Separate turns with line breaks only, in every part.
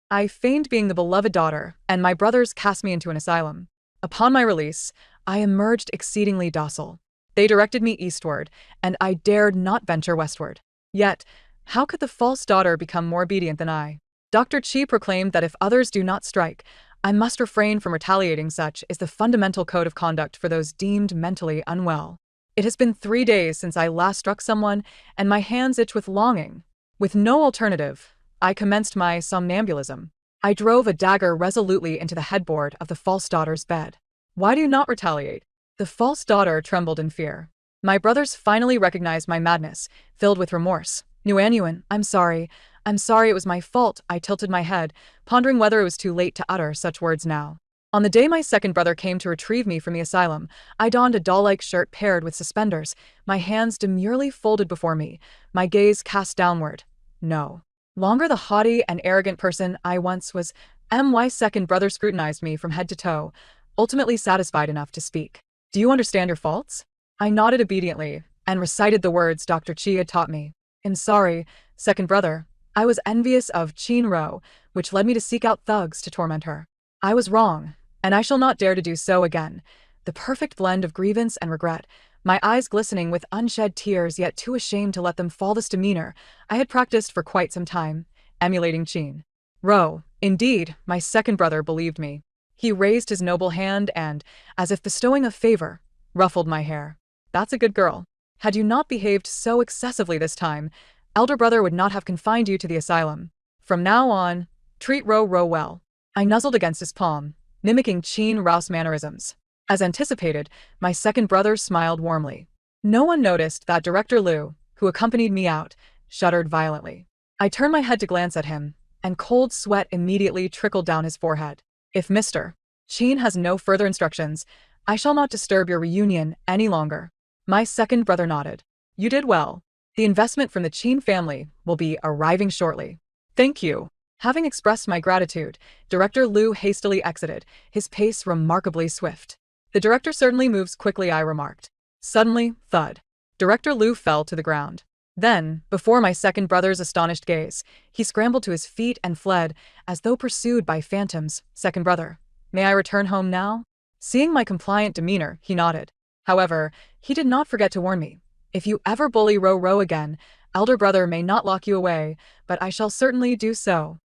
I feigned being the beloved daughter, and my brothers cast me into an asylum. Upon my release, I emerged exceedingly docile. They directed me eastward, and I dared not venture westward. Yet, how could the false daughter become more obedient than I? Dr. Chi proclaimed that if others do not strike, I must refrain from retaliating. Such is the fundamental code of conduct for those deemed mentally unwell. It has been 3 days since I last struck someone, and my hands itch with longing. With no alternative, I commenced my somnambulism. I drove a dagger resolutely into the headboard of the false daughter's bed. Why do you not retaliate? The false daughter trembled in fear. My brothers finally recognized my madness, filled with remorse. Nguyen, I'm sorry. I'm sorry, it was my fault. I tilted my head, pondering whether it was too late to utter such words now. On the day my second brother came to retrieve me from the asylum, I donned a doll-like shirt paired with suspenders, my hands demurely folded before me, my gaze cast downward. No longer the haughty and arrogant person I once was. My second brother scrutinized me from head to toe, ultimately satisfied enough to speak. Do you understand your faults? I nodded obediently, and recited the words Dr. Chi had taught me. I'm sorry, second brother. I was envious of Chin Ro, which led me to seek out thugs to torment her. I was wrong, and I shall not dare to do so again. The perfect blend of grievance and regret, my eyes glistening with unshed tears yet too ashamed to let them fall. This demeanor I had practiced for quite some time, emulating Chin Ro. Indeed, my second brother believed me. He raised his noble hand and, as if bestowing a favor, ruffled my hair. That's a good girl. Had you not behaved so excessively this time, elder brother would not have confined you to the asylum. From now on, treat Ro well. I nuzzled against his palm, mimicking Chin Ro's mannerisms. As anticipated, my second brother smiled warmly. No one noticed that Director Liu, who accompanied me out, shuddered violently. I turned my head to glance at him, and cold sweat immediately trickled down his forehead. If Mr. Chin has no further instructions, I shall not disturb your reunion any longer. My second brother nodded. You did well. The investment from the Chin family will be arriving shortly. Thank you. Having expressed my gratitude, Director Liu hastily exited, his pace remarkably swift. The director certainly moves quickly, I remarked. Suddenly, thud. Director Liu fell to the ground. Then, before my second brother's astonished gaze, he scrambled to his feet and fled, as though pursued by phantoms. Second brother, may I return home now? Seeing my compliant demeanor, he nodded. However, he did not forget to warn me. If you ever bully Ro again, elder brother may not lock you away, but I shall certainly do so.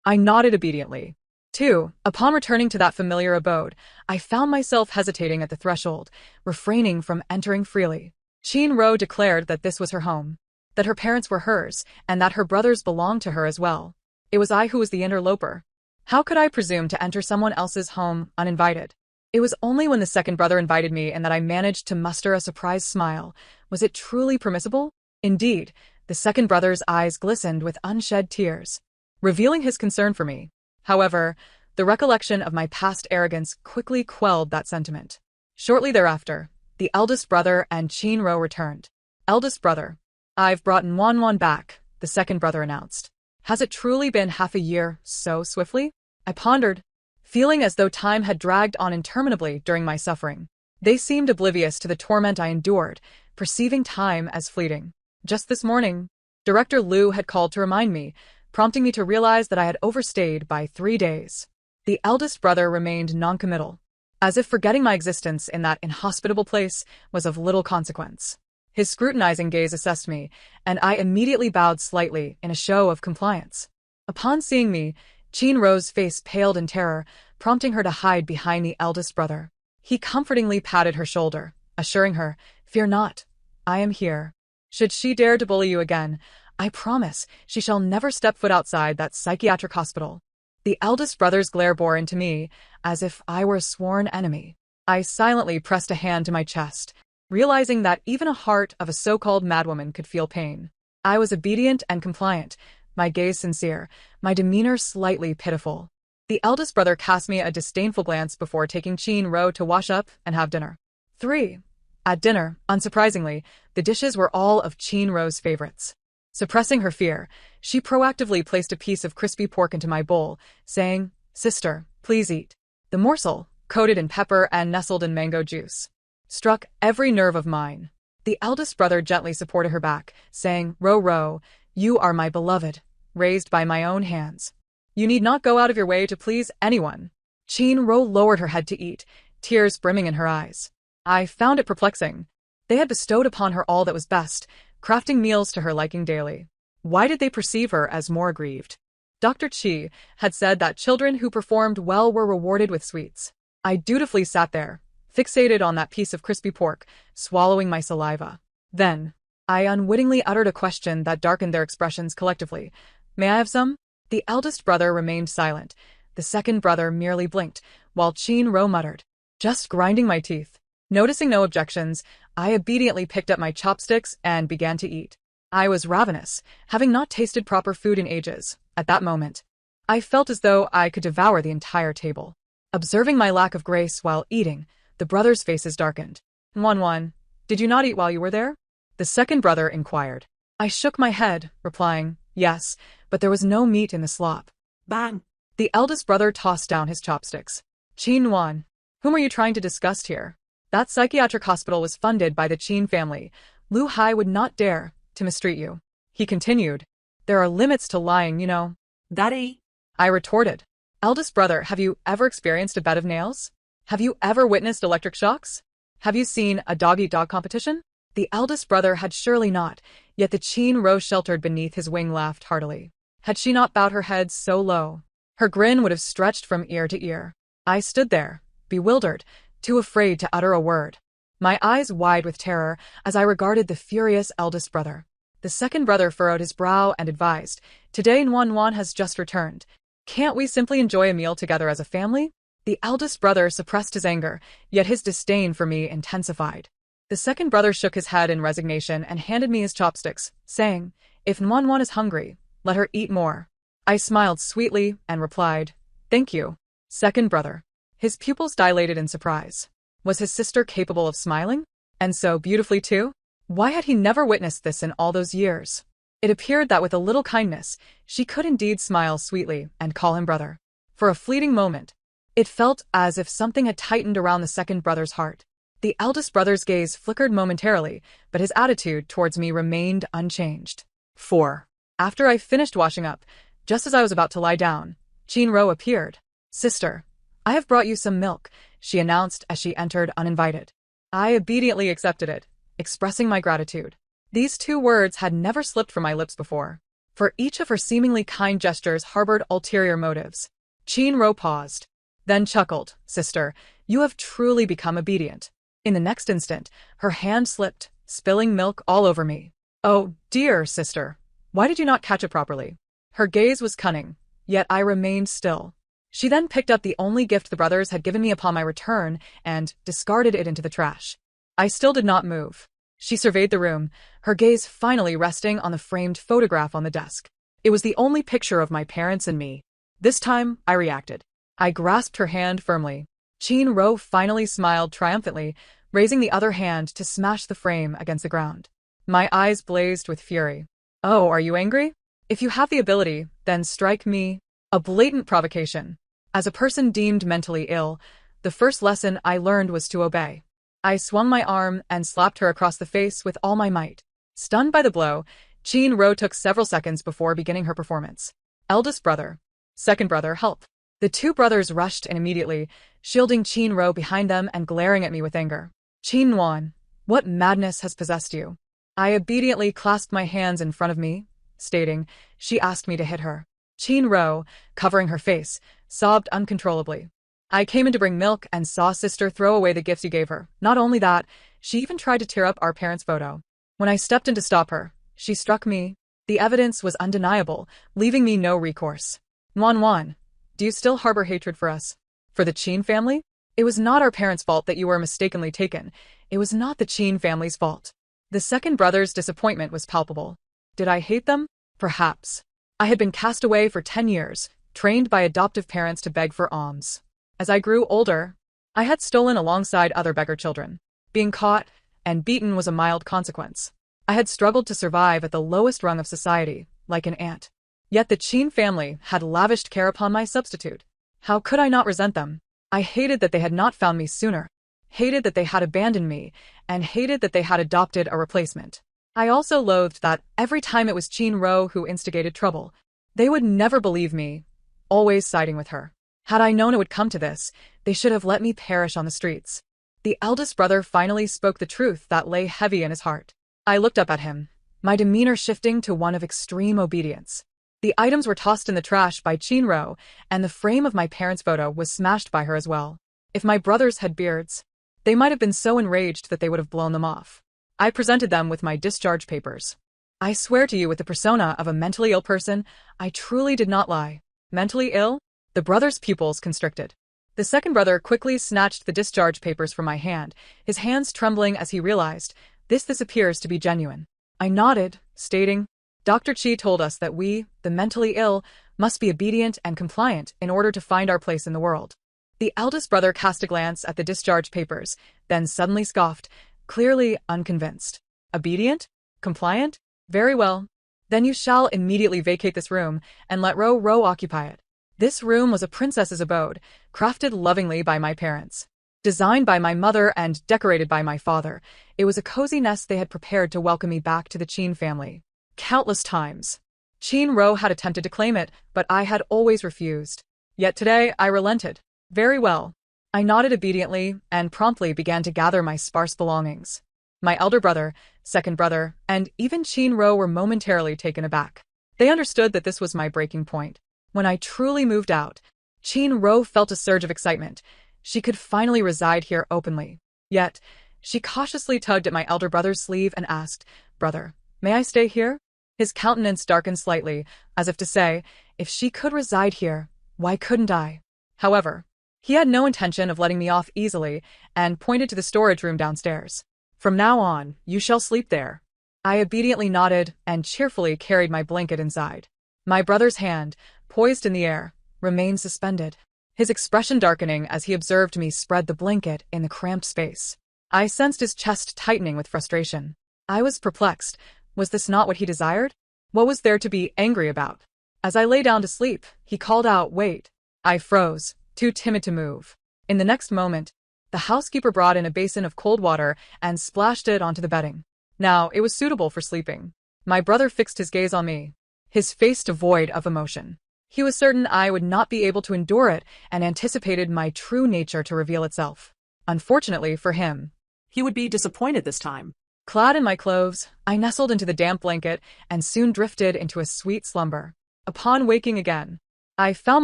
I nodded obediently. 2. Upon returning to that familiar abode, I found myself hesitating at the threshold, refraining from entering freely. Chin Ro declared that this was her home, that her parents were hers, and that her brothers belonged to her as well. It was I who was the interloper. How could I presume to enter someone else's home uninvited? It was only when the second brother invited me and that I managed to muster a surprised smile. Was it truly permissible? Indeed, the second brother's eyes glistened with unshed tears, revealing his concern for me. However, the recollection of my past arrogance quickly quelled that sentiment. Shortly thereafter, the eldest brother and Chin Ro returned. Eldest brother, I've brought Nguyen back, the second brother announced. Has it truly been half a year so swiftly? I pondered, feeling as though time had dragged on interminably during my suffering. They seemed oblivious to the torment I endured, perceiving time as fleeting. Just this morning, Director Liu had called to remind me, prompting me to realize that I had overstayed by 3 days. The eldest brother remained noncommittal, as if forgetting my existence in that inhospitable place was of little consequence. His scrutinizing gaze assessed me, and I immediately bowed slightly in a show of compliance. Upon seeing me, Chin Ro's face paled in terror, prompting her to hide behind the eldest brother. He comfortingly patted her shoulder, assuring her, "Fear not, I am here. Should she dare to bully you again, I promise she shall never step foot outside that psychiatric hospital." The eldest brother's glare bore into me, as if I were a sworn enemy. I silently pressed a hand to my chest, realizing that even a heart of a so-called madwoman could feel pain. I was obedient and compliant, my gaze sincere, my demeanor slightly pitiful. The eldest brother cast me a disdainful glance before taking Chin Ro to wash up and have dinner. 3. At dinner, unsurprisingly, the dishes were all of Chin Ro's favorites. Suppressing her fear, she proactively placed a piece of crispy pork into my bowl, saying, "Sister, please eat." The morsel, coated in pepper and nestled in mango juice, struck every nerve of mine. The eldest brother gently supported her back, saying, "Ro, you are my beloved, raised by my own hands." You need not go out of your way to please anyone. Chin-ro lowered her head to eat, tears brimming in her eyes. I found it perplexing. They had bestowed upon her all that was best, crafting meals to her liking daily. Why did they perceive her as more aggrieved? Dr. Chi had said that children who performed well were rewarded with sweets. I dutifully sat there, fixated on that piece of crispy pork, swallowing my saliva. Then, I unwittingly uttered a question that darkened their expressions collectively. May I have some? The eldest brother remained silent. The second brother merely blinked, while Chin-ro muttered, just grinding my teeth. Noticing no objections, I obediently picked up my chopsticks and began to eat. I was ravenous, having not tasted proper food in ages. At that moment, I felt as though I could devour the entire table. Observing my lack of grace while eating, the brothers' faces darkened. Wan, did you not eat while you were there? The second brother inquired. I shook my head, replying, yes, but there was no meat in the slop. Bang! The eldest brother tossed down his chopsticks. Chin-wan, whom are you trying to disgust here? That psychiatric hospital was funded by the Chin family. Lu Hai would not dare to mistreat you. He continued. There are limits to lying, you know. Daddy, I retorted. Eldest brother, have you ever experienced a bed of nails? Have you ever witnessed electric shocks? Have you seen a dog-eat-dog competition? The eldest brother had surely not, yet the Chin-ro sheltered beneath his wing laughed heartily. Had she not bowed her head so low, her grin would have stretched from ear to ear. I stood there, bewildered, too afraid to utter a word. My eyes wide with terror as I regarded the furious eldest brother. The second brother furrowed his brow and advised, today Wan has just returned. Can't we simply enjoy a meal together as a family? The eldest brother suppressed his anger, yet his disdain for me intensified. The second brother shook his head in resignation and handed me his chopsticks, saying, if Wan is hungry, let her eat more. I smiled sweetly and replied, thank you. Second brother. His pupils dilated in surprise. Was his sister capable of smiling? And so beautifully too? Why had he never witnessed this in all those years? It appeared that with a little kindness, she could indeed smile sweetly and call him brother. For a fleeting moment, it felt as if something had tightened around the second brother's heart. The eldest brother's gaze flickered momentarily, but his attitude towards me remained unchanged. 4. After I finished washing up, just as I was about to lie down, Chin-ro appeared. Sister, I have brought you some milk, she announced as she entered uninvited. I obediently accepted it, expressing my gratitude. These 2 words had never slipped from my lips before, for each of her seemingly kind gestures harbored ulterior motives. Chin-ro paused, then chuckled, sister, you have truly become obedient. In the next instant, her hand slipped, spilling milk all over me. Oh, dear sister, why did you not catch it properly? Her gaze was cunning, yet I remained still. She then picked up the only gift the brothers had given me upon my return and discarded it into the trash. I still did not move. She surveyed the room, her gaze finally resting on the framed photograph on the desk. It was the only picture of my parents and me. This time, I reacted. I grasped her hand firmly. Chin-ro finally smiled triumphantly, raising the other hand to smash the frame against the ground. My eyes blazed with fury. Oh, are you angry? If you have the ability, then strike me. A blatant provocation. As a person deemed mentally ill, the first lesson I learned was to obey. I swung my arm and slapped her across the face with all my might. Stunned by the blow, Chin-ro took several seconds before beginning her performance. Eldest brother. Second brother, help. The 2 brothers rushed in immediately, shielding Chin-ro behind them and glaring at me with anger. Chin-wan, what madness has possessed you? I obediently clasped my hands in front of me, stating, she asked me to hit her. Chin-ro, covering her face, sobbed uncontrollably. I came in to bring milk and saw sister throw away the gifts you gave her. Not only that, she even tried to tear up our parents' photo. When I stepped in to stop her, she struck me. The evidence was undeniable, leaving me no recourse. Wan, do you still harbor hatred for us? For the Chin family? It was not our parents' fault that you were mistakenly taken. It was not the Chin family's fault. The second brother's disappointment was palpable. Did I hate them? Perhaps. I had been cast away for 10 years, trained by adoptive parents to beg for alms. As I grew older, I had stolen alongside other beggar children. Being caught and beaten was a mild consequence. I had struggled to survive at the lowest rung of society, like an ant. Yet the Chin family had lavished care upon my substitute. How could I not resent them? I hated that they had not found me sooner, hated that they had abandoned me, and hated that they had adopted a replacement. I also loathed that every time it was Chin-ro who instigated trouble, they would never believe me, always siding with her. Had I known it would come to this, they should have let me perish on the streets. The eldest brother finally spoke the truth that lay heavy in his heart. I looked up at him, my demeanor shifting to one of extreme obedience. The items were tossed in the trash by Chinro, and the frame of my parents' photo was smashed by her as well. If my brothers had beards, they might have been so enraged that they would have blown them off. I presented them with my discharge papers. I swear to you with the persona of a mentally ill person, I truly did not lie. Mentally ill? The brother's pupils constricted. The second brother quickly snatched the discharge papers from my hand, his hands trembling as he realized, this appears to be genuine. I nodded, stating, Dr. Chi told us that we, the mentally ill, must be obedient and compliant in order to find our place in the world. The eldest brother cast a glance at the discharge papers, then suddenly scoffed, clearly unconvinced. Obedient? Compliant? Very well. Then you shall immediately vacate this room and let Ro occupy it. This room was a princess's abode, crafted lovingly by my parents. Designed by my mother and decorated by my father, it was a cozy nest they had prepared to welcome me back to the Chin family. Countless times. Chinro had attempted to claim it, but I had always refused. Yet today I relented. Very well. I nodded obediently and promptly began to gather my sparse belongings. My elder brother, second brother, and even Chinro were momentarily taken aback. They understood that this was my breaking point. When I truly moved out, Chinro felt a surge of excitement. She could finally reside here openly. Yet, she cautiously tugged at my elder brother's sleeve and asked, Brother, may I stay here? His countenance darkened slightly, as if to say, if she could reside here, why couldn't I? However, he had no intention of letting me off easily and pointed to the storage room downstairs. From now on, you shall sleep there. I obediently nodded and cheerfully carried my blanket inside. My brother's hand, poised in the air, remained suspended, his expression darkening as he observed me spread the blanket in the cramped space. I sensed his chest tightening with frustration. I was perplexed. Was this not what he desired? What was there to be angry about? As I lay down to sleep, he called out, Wait. I froze, too timid to move. In the next moment, the housekeeper brought in a basin of cold water and splashed it onto the bedding. Now, it was suitable for sleeping. My brother fixed his gaze on me, his face devoid of emotion. He was certain I would not be able to endure it and anticipated my true nature to reveal itself. Unfortunately for him,
he would be disappointed this time.
Clad in my clothes, I nestled into the damp blanket and soon drifted into a sweet slumber. Upon waking again, I found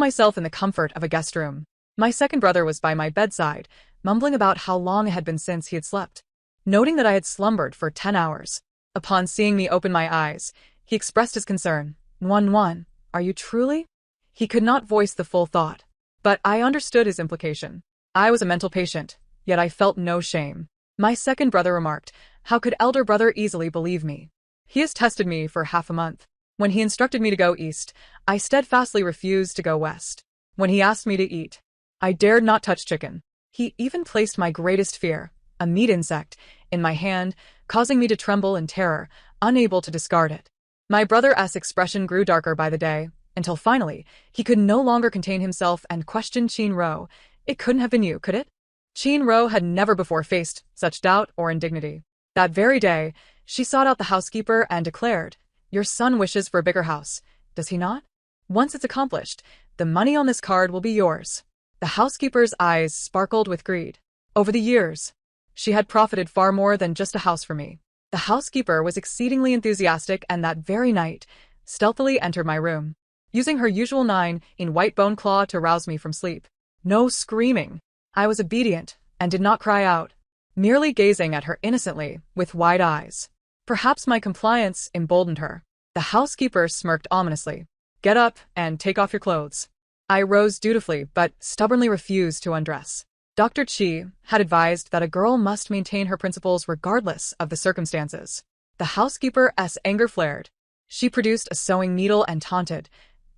myself in the comfort of a guest room. My second brother was by my bedside, mumbling about how long it had been since he had slept. Noting that I had slumbered for 10 hours. Upon seeing me open my eyes, he expressed his concern. One, are you truly? He could not voice the full thought, but I understood his implication. I was a mental patient, yet I felt no shame. My second brother remarked, How could elder brother easily believe me? He has tested me for half a month. When he instructed me to go east, I steadfastly refused to go west. When he asked me to eat, I dared not touch chicken. He even placed my greatest fear, a meat insect, in my hand, causing me to tremble in terror, unable to discard it. My brother's expression grew darker by the day, until finally, he could no longer contain himself and questioned Chinro. It couldn't have been you, could it? Chinro had never before faced such doubt or indignity. That very day, she sought out the housekeeper and declared, Your son wishes for a bigger house, does he not? Once it's accomplished, the money on this card will be yours. The housekeeper's eyes sparkled with greed. Over the years, she had profited far more than just a house for me. The housekeeper was exceedingly enthusiastic and that very night, stealthily entered my room, using her usual 9 in white bone claw to rouse me from sleep. No screaming. I was obedient and did not cry out, merely gazing at her innocently with wide eyes. Perhaps my compliance emboldened her. The housekeeper smirked ominously. Get up and take off your clothes. I rose dutifully but stubbornly refused to undress. Dr. Chi had advised that a girl must maintain her principles regardless of the circumstances. The housekeeper's anger flared. She produced a sewing needle and taunted,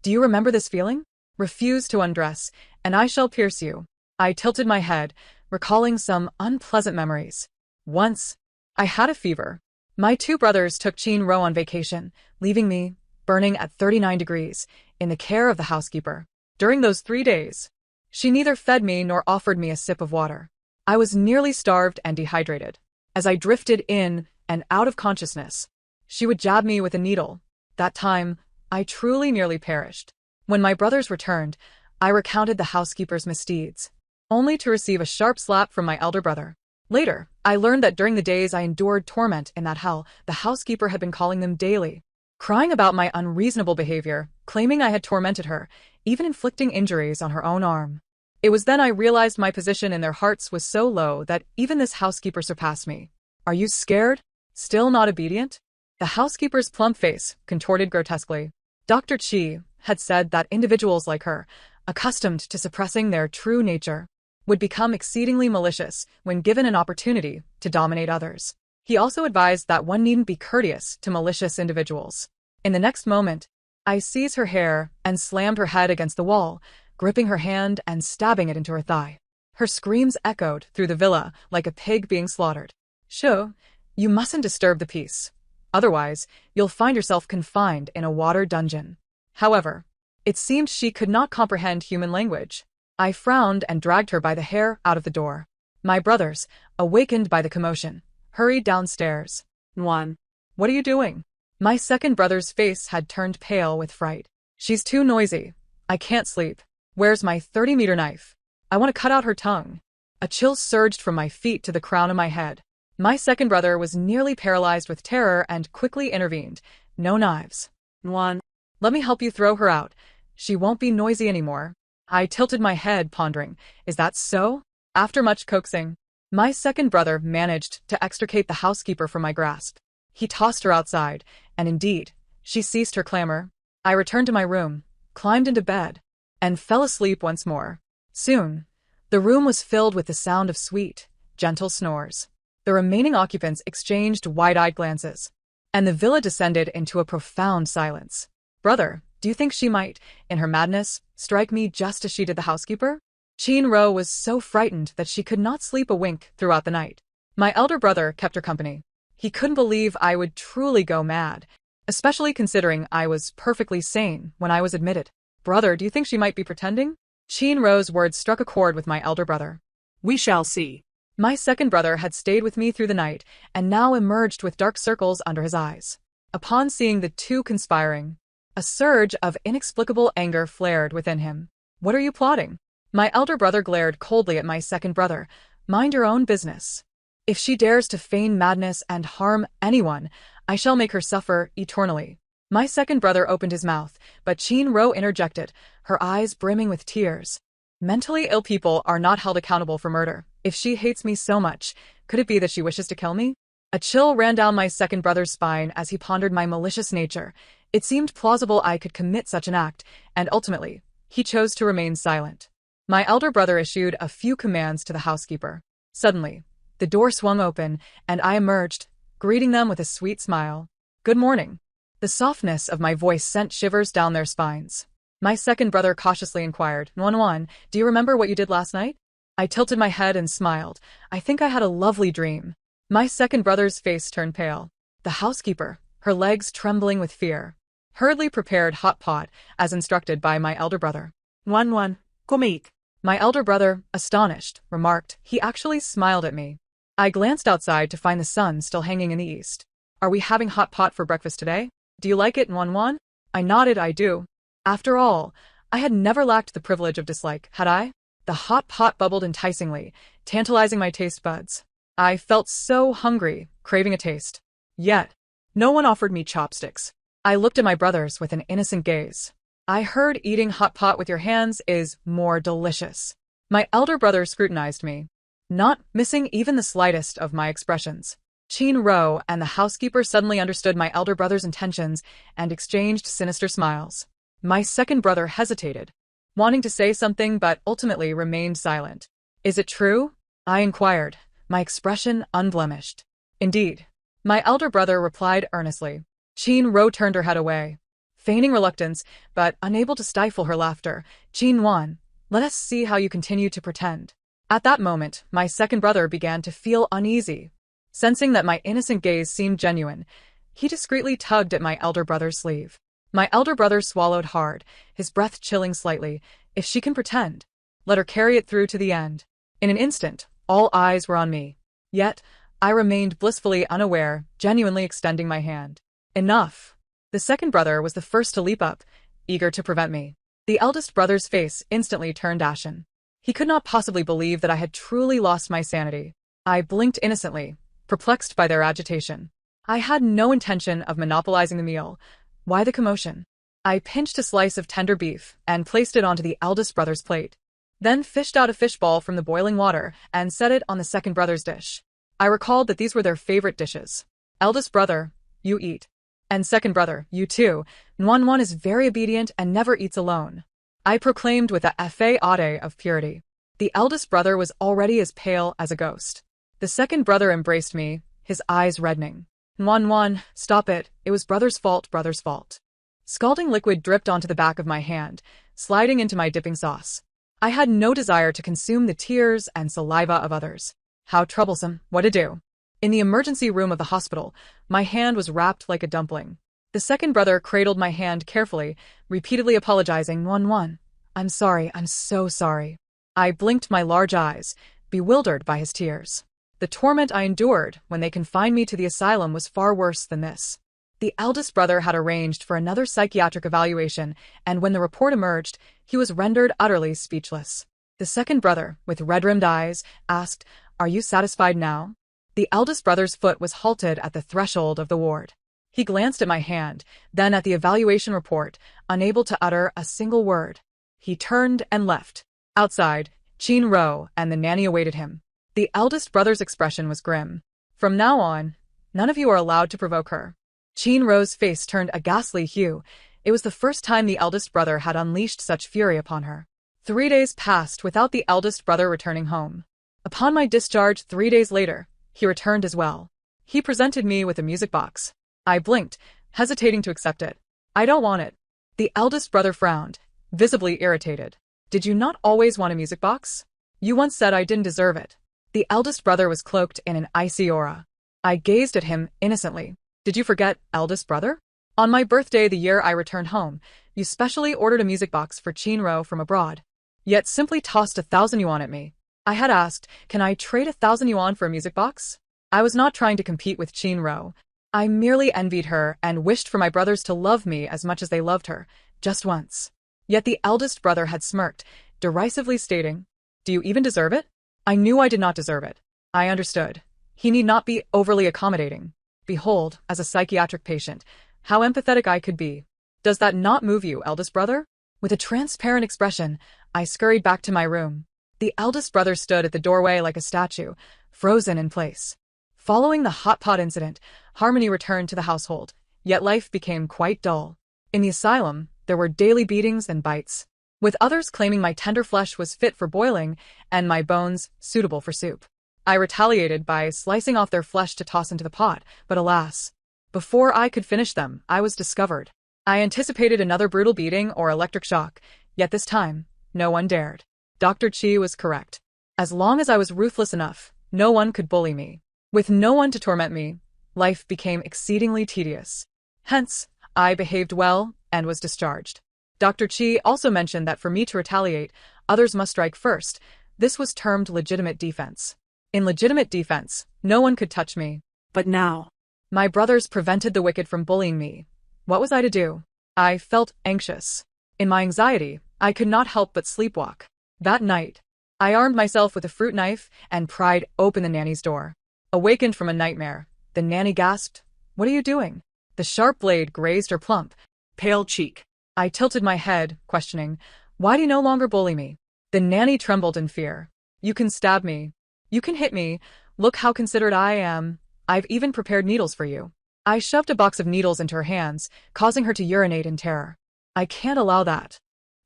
Do you remember this feeling? Refuse to undress, and I shall pierce you. I tilted my head, recalling some unpleasant memories. Once, I had a fever. My 2 brothers took Chinro on vacation, leaving me, burning at 39 degrees, in the care of the housekeeper. During those 3 days, she neither fed me nor offered me a sip of water. I was nearly starved and dehydrated. As I drifted in and out of consciousness, she would jab me with a needle. That time, I truly nearly perished. When my brothers returned, I recounted the housekeeper's misdeeds, only to receive a sharp slap from my elder brother. Later, I learned that during the days I endured torment in that hell, the housekeeper had been calling them daily, crying about my unreasonable behavior, claiming I had tormented her, even inflicting injuries on her own arm. It was then I realized my position in their hearts was so low that even this housekeeper surpassed me. Are you scared? Still not obedient? The housekeeper's plump face contorted grotesquely. Dr. Chi had said that individuals like her, accustomed to suppressing their true nature, would become exceedingly malicious when given an opportunity to dominate others. He also advised that one needn't be courteous to malicious individuals. In the next moment, I seized her hair and slammed her head against the wall, gripping her hand and stabbing it into her thigh. Her screams echoed through the villa like a pig being slaughtered. "Shoo, you mustn't disturb the peace. Otherwise, you'll find yourself confined in a water dungeon." However, it seemed she could not comprehend human language. I frowned and dragged her by the hair out of the door. My brothers, awakened by the commotion, hurried downstairs.
One.
"What are you doing?" My second brother's face had turned pale with fright. "She's too noisy. I can't sleep. Where's my 30-meter knife? I want to cut out her tongue." A chill surged from my feet to the crown of my head. My second brother was nearly paralyzed with terror and quickly intervened. "No knives."
One.
"Let me help you throw her out. She won't be noisy anymore." I tilted my head, pondering. "Is that so?" After much coaxing, my second brother managed to extricate the housekeeper from my grasp. He tossed her outside, and indeed, she ceased her clamor. I returned to my room, climbed into bed, and fell asleep once more. Soon, the room was filled with the sound of sweet, gentle snores. The remaining occupants exchanged wide-eyed glances, and the villa descended into a profound silence. "Brother, do you think she might, in her madness, strike me just as she did the housekeeper?" Chin-ro was so frightened that she could not sleep a wink throughout the night. My elder brother kept her company. He couldn't believe I would truly go mad, especially considering I was perfectly sane when I was admitted. "Brother, do you think she might be pretending?" Chin-ro's words struck a chord with my elder brother.
We shall see.
My second brother had stayed with me through the night and now emerged with dark circles under his eyes. Upon seeing the two conspiring, a surge of inexplicable anger flared within him. "What are you plotting?" My elder brother glared coldly at my second brother. "Mind your own business. If she dares to feign madness and harm anyone, I shall make her suffer eternally." My second brother opened his mouth, but Chin-ro interjected, her eyes brimming with tears. "Mentally ill people are not held accountable for murder. If she hates me so much, could it be that she wishes to kill me?" A chill ran down my second brother's spine as he pondered my malicious nature. It seemed plausible I could commit such an act, and ultimately, he chose to remain silent. My elder brother issued a few commands to the housekeeper. Suddenly, the door swung open, and I emerged, greeting them with a sweet smile. "Good morning." The softness of my voice sent shivers down their spines. My second brother cautiously inquired, "Wan, do you remember what you did last night?" I tilted my head and smiled. "I think I had a lovely dream." My second brother's face turned pale. The housekeeper, her legs trembling with fear, hurriedly prepared hot pot, as instructed by my elder brother.
One. Komik.
My elder brother, astonished, remarked. He actually smiled at me. I glanced outside to find the sun still hanging in the east. "Are we having hot pot for breakfast today? Do you like it, Wan?" I nodded. "I do." After all, I had never lacked the privilege of dislike, had I? The hot pot bubbled enticingly, tantalizing my taste buds. I felt so hungry, craving a taste. Yet, no one offered me chopsticks. I looked at my brothers with an innocent gaze. "I heard eating hot pot with your hands is more delicious." My elder brother scrutinized me, not missing even the slightest of my expressions. Chin-ro and the housekeeper suddenly understood my elder brother's intentions and exchanged sinister smiles. My second brother hesitated, wanting to say something but ultimately remained silent. "Is it true?" I inquired, my expression unblemished. "Indeed." My elder brother replied earnestly. Chin-ro turned her head away, feigning reluctance, but unable to stifle her laughter. "Chin-wan, let us see how you continue to pretend." At that moment, my second brother began to feel uneasy. Sensing that my innocent gaze seemed genuine, he discreetly tugged at my elder brother's sleeve. My elder brother swallowed hard, his breath chilling slightly. If she can pretend, let her carry it through to the end. In an instant, all eyes were on me. Yet, I remained blissfully unaware, genuinely extending my hand. "Enough." The second brother was the first to leap up, eager to prevent me. The eldest brother's face instantly turned ashen. He could not possibly believe that I had truly lost my sanity. I blinked innocently, perplexed by their agitation. I had no intention of monopolizing the meal. Why the commotion? I pinched a slice of tender beef and placed it onto the eldest brother's plate, then fished out a fishball from the boiling water and set it on the second brother's dish. I recalled that these were their favorite dishes. Eldest brother, you eat. And second brother, you too. Nwan is very obedient and never eats alone, I proclaimed with a fa of purity. The eldest brother was already as pale as a ghost. The second brother embraced me, his eyes reddening. Nwan, stop it. It was brother's fault, brother's fault. Scalding liquid dripped onto the back of my hand, sliding into my dipping sauce. I had no desire to consume the tears and saliva of others. How troublesome. What to do? In the emergency room of the hospital, my hand was wrapped like a dumpling. The second brother cradled my hand carefully, repeatedly apologizing. Nwan, I'm sorry, I'm so sorry. I blinked my large eyes, bewildered by his tears. The torment I endured when they confined me to the asylum was far worse than this. The eldest brother had arranged for another psychiatric evaluation, and when the report emerged, he was rendered utterly speechless. The second brother, with red-rimmed eyes, asked, Are you satisfied now? The eldest brother's foot was halted at the threshold of the ward. He glanced at my hand, then at the evaluation report, unable to utter a single word. He turned and left. Outside, Chin Ro and the nanny awaited him. The eldest brother's expression was grim. From now on, none of you are allowed to provoke her. Chin Ro's face turned a ghastly hue. It was the first time the eldest brother had unleashed such fury upon her. 3 days passed without the eldest brother returning home. Upon my discharge 3 days later, he returned as well. He presented me with a music box. I blinked, hesitating to accept it. I don't want it. The eldest brother frowned, visibly irritated. Did you not always want a music box? You once said I didn't deserve it. The eldest brother was cloaked in an icy aura. I gazed at him innocently. Did you forget, eldest brother? On my birthday the year I returned home, you specially ordered a music box for Chinro from abroad, yet simply tossed 1,000 yuan at me. I had asked, can I trade 1,000 yuan for a music box? I was not trying to compete with Chinro. I merely envied her and wished for my brothers to love me as much as they loved her, just once. Yet the eldest brother had smirked, derisively stating, Do you even deserve it? I knew I did not deserve it. I understood. He need not be overly accommodating. Behold, as a psychiatric patient, how empathetic I could be. Does that not move you, eldest brother? With a transparent expression, I scurried back to my room. The eldest brother stood at the doorway like a statue, frozen in place. Following the hot pot incident, harmony returned to the household, yet life became quite dull. In the asylum, there were daily beatings and bites, with others claiming my tender flesh was fit for boiling and my bones suitable for soup. I retaliated by slicing off their flesh to toss into the pot, but alas, before I could finish them, I was discovered. I anticipated another brutal beating or electric shock, yet this time, no one dared. Dr. Chi was correct. As long as I was ruthless enough, no one could bully me. With no one to torment me, life became exceedingly tedious. Hence, I behaved well and was discharged. Dr. Chi also mentioned that for me to retaliate, others must strike first. This was termed legitimate defense. In legitimate defense, no one could touch me.
But now,
my brothers prevented the wicked from bullying me. What was I to do? I felt anxious. In my anxiety, I could not help but sleepwalk. That night, I armed myself with a fruit knife and pried open the nanny's door. Awakened from a nightmare, the nanny gasped, What are you doing? The sharp blade grazed her plump,
pale cheek.
I tilted my head, questioning, Why do you no longer bully me? The nanny trembled in fear. You can stab me. You can hit me. Look how considerate I am. I've even prepared needles for you. I shoved a box of needles into her hands, causing her to urinate in terror. I can't allow that.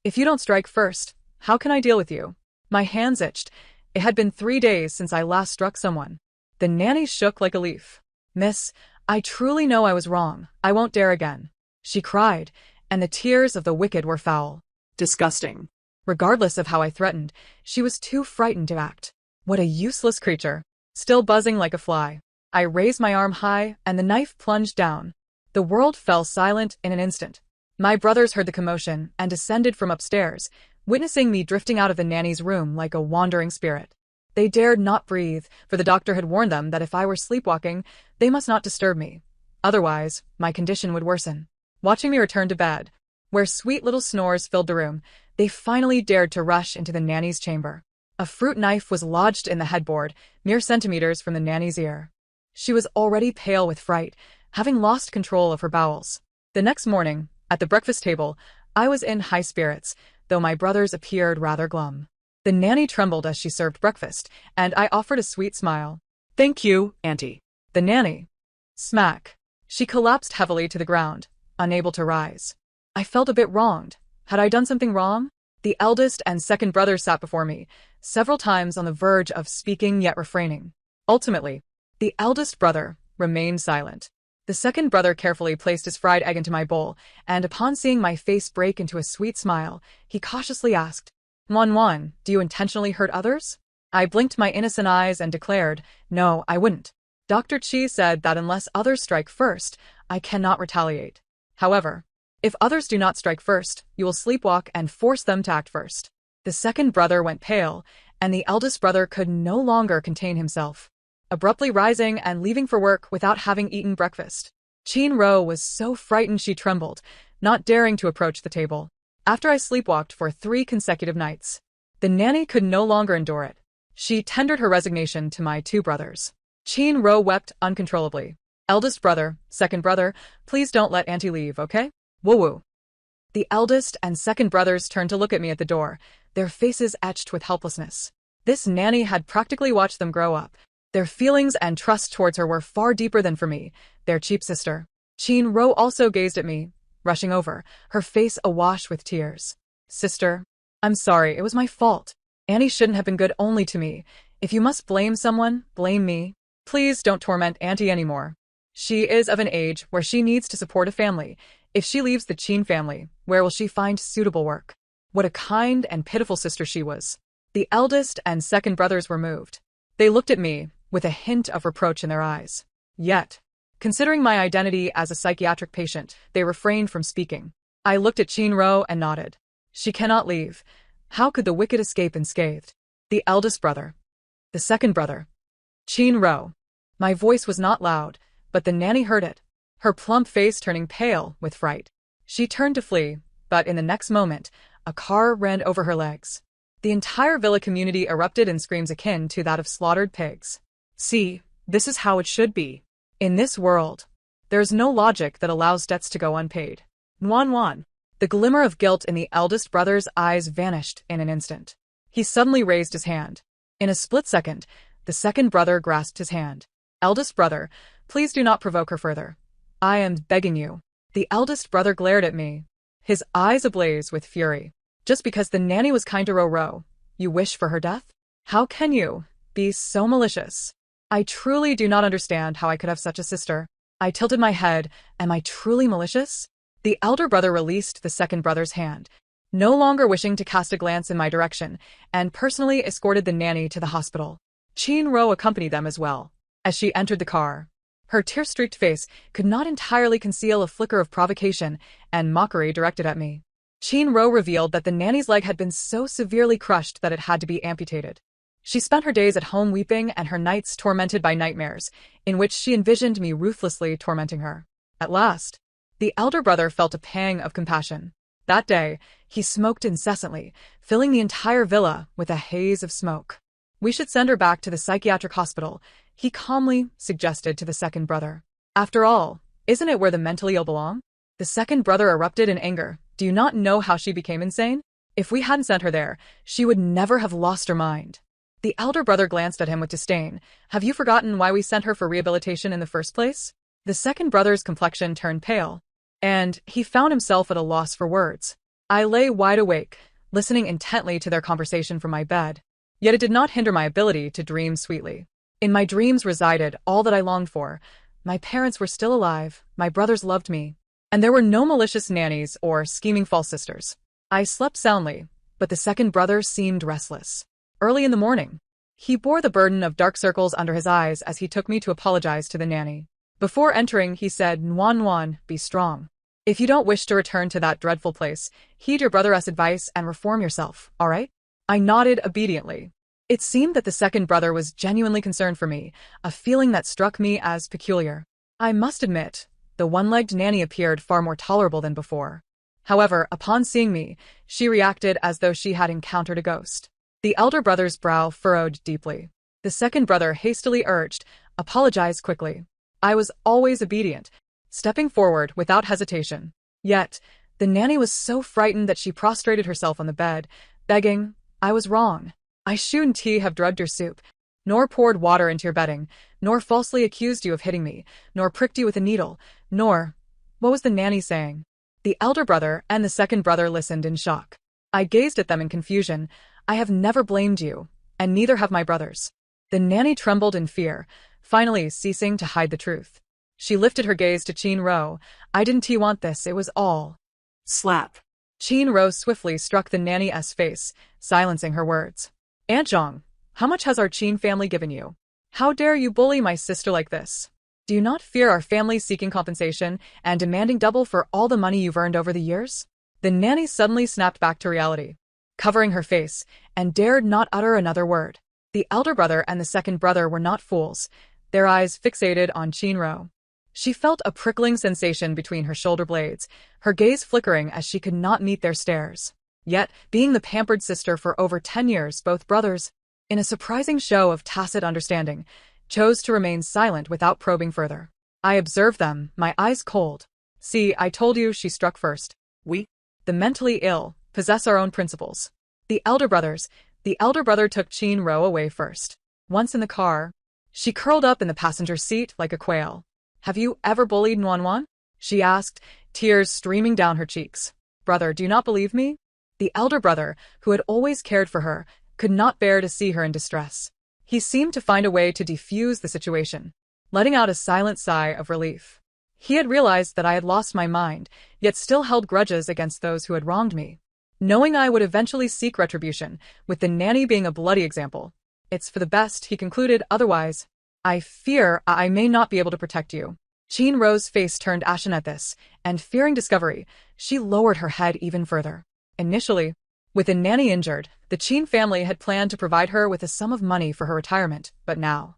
If you don't strike first, how can I deal with you? My hands itched. It had been 3 days since I last struck someone. The nanny shook like a leaf. Miss, I truly know I was wrong. I won't dare again. She cried, and the tears of the wicked were foul.
Disgusting.
Regardless of how I threatened, she was too frightened to act. What a useless creature. Still buzzing like a fly, I raised my arm high, and the knife plunged down. The world fell silent in an instant. My brothers heard the commotion and descended from upstairs, witnessing me drifting out of the nanny's room like a wandering spirit. They dared not breathe, for the doctor had warned them that if I were sleepwalking, they must not disturb me. Otherwise, my condition would worsen. Watching me return to bed, where sweet little snores filled the room. They finally dared to rush into the nanny's chamber. A fruit knife was lodged in the headboard, mere centimeters from the nanny's ear. She was already pale with fright, having lost control of her bowels. The next morning, at the breakfast table, I was in high spirits, though my brothers appeared rather glum. The nanny trembled as she served breakfast, and I offered a sweet smile.
Thank you, Auntie.
The nanny. Smack. She collapsed heavily to the ground, unable to rise. I felt a bit wronged. Had I done something wrong? The eldest and second brothers sat before me, several times on the verge of speaking yet refraining. Ultimately, the eldest brother remained silent. The second brother carefully placed his fried egg into my bowl, and upon seeing my face break into a sweet smile, he cautiously asked, "Wan, do you intentionally hurt others?" I blinked my innocent eyes and declared, "No, I wouldn't. Dr. Chi said that unless others strike first, I cannot retaliate. However, if others do not strike first, you will sleepwalk and force them to act first." The second brother went pale, and the eldest brother could no longer contain himself, abruptly rising and leaving for work without having eaten breakfast. Chin-ro was so frightened she trembled, not daring to approach the table. After I sleepwalked for 3 consecutive nights, the nanny could no longer endure it. She tendered her resignation to my 2 brothers. Chin-ro wept uncontrollably. "Eldest brother, second brother, please don't let Auntie leave, okay? Woo-woo." The eldest and second brothers turned to look at me at the door, their faces etched with helplessness. This nanny had practically watched them grow up. Their feelings and trust towards her were far deeper than for me, their cheap sister. Chin-ro also gazed at me, rushing over, her face awash with tears. "Sister, I'm sorry, it was my fault. Annie shouldn't have been good only to me. If you must blame someone, blame me. Please don't torment Auntie anymore. She is of an age where she needs to support a family. If she leaves the Chin family, where will she find suitable work?" What a kind and pitiful sister she was. The eldest and second brothers were moved. They looked at me, with a hint of reproach in their eyes. Yet, considering my identity as a psychiatric patient, they refrained from speaking. I looked at Chin-ro and nodded. She cannot leave. How could the wicked escape unscathed? The eldest brother. The second brother. Chin-ro. My voice was not loud, but the nanny heard it, her plump face turning pale with fright. She turned to flee, but in the next moment, a car ran over her legs. The entire villa community erupted in screams akin to that of slaughtered pigs. See, this is how it should be. In this world, there is no logic that allows debts to go unpaid. Wan. The glimmer of guilt in the eldest brother's eyes vanished in an instant. He suddenly raised his hand. In a split second, the second brother grasped his hand. "Eldest brother, please do not provoke her further. I am begging you." The eldest brother glared at me, his eyes ablaze with fury. "Just because the nanny was kind to Ro, you wish for her death? How can you be so malicious? I truly do not understand how I could have such a sister." I tilted my head. Am I truly malicious? The elder brother released the second brother's hand, no longer wishing to cast a glance in my direction, and personally escorted the nanny to the hospital. Chin-ro accompanied them as well. As she entered the car, her tear-streaked face could not entirely conceal a flicker of provocation and mockery directed at me. Chin-ro revealed that the nanny's leg had been so severely crushed that it had to be amputated. She spent her days at home weeping and her nights tormented by nightmares, in which she envisioned me ruthlessly tormenting her. At last, the elder brother felt a pang of compassion. That day, he smoked incessantly, filling the entire villa with a haze of smoke. "We should send her back to the psychiatric hospital," he calmly suggested to the second brother. "After all, isn't it where the mentally ill belong?" The second brother erupted in anger. "Do you not know how she became insane? If we hadn't sent her there, she would never have lost her mind." The elder brother glanced at him with disdain. "Have you forgotten why we sent her for rehabilitation in the first place?" The second brother's complexion turned pale, and he found himself at a loss for words. I lay wide awake, listening intently to their conversation from my bed. Yet it did not hinder my ability to dream sweetly. In my dreams resided all that I longed for. My parents were still alive, my brothers loved me, and there were no malicious nannies or scheming false sisters. I slept soundly, but the second brother seemed restless. Early in the morning, he bore the burden of dark circles under his eyes as he took me to apologize to the nanny. Before entering, he said, "Wan, be strong. If you don't wish to return to that dreadful place, heed your brother's advice and reform yourself, all right?" I nodded obediently. It seemed that the second brother was genuinely concerned for me, a feeling that struck me as peculiar. I must admit, the one-legged nanny appeared far more tolerable than before. However, upon seeing me, she reacted as though she had encountered a ghost. The elder brother's brow furrowed deeply. The second brother hastily urged, "Apologize quickly." I was always obedient, stepping forward without hesitation. Yet, the nanny was so frightened that she prostrated herself on the bed, begging, "I was wrong. I shouldn't have drugged your soup, nor poured water into your bedding, nor falsely accused you of hitting me, nor pricked you with a needle, nor—" What was the nanny saying? The elder brother and the second brother listened in shock. I gazed at them in confusion. I have never blamed you, and neither have my brothers. The nanny trembled in fear, finally ceasing to hide the truth. She lifted her gaze to Chin-ro. "I didn't want this, it was all."
Slap.
Chin-ro swiftly struck the nanny's face, silencing her words. "Aunt Zhang, how much has our Chin family given you? How dare you bully my sister like this? Do you not fear our family seeking compensation and demanding double for all the money you've earned over the years?" The nanny suddenly snapped back to reality, covering her face, and dared not utter another word. The elder brother and the second brother were not fools, their eyes fixated on Chin-ro. She felt a prickling sensation between her shoulder blades, her gaze flickering as she could not meet their stares. Yet, being the pampered sister for over 10 years, both brothers, in a surprising show of tacit understanding, chose to remain silent without probing further. I observed them, my eyes cold. "See, I told you," she struck first. "We, the mentally ill, possess our own principles." The elder brother took Chin-ro away first. Once in the car, she curled up in the passenger seat like a quail. "Have you ever bullied Nuan-wan?" she asked, tears streaming down her cheeks. "Brother, do you not believe me?" The elder brother, who had always cared for her, could not bear to see her in distress. He seemed to find a way to defuse the situation, letting out a silent sigh of relief. He had realized that I had lost my mind, yet still held grudges against those who had wronged me. Knowing I would eventually seek retribution, with the nanny being a bloody example. "It's for the best," he concluded, "otherwise, I fear I may not be able to protect you." Chin-ro's face turned ashen at this, and fearing discovery, she lowered her head even further. Initially, with the nanny injured, the Chin family had planned to provide her with a sum of money for her retirement, but now,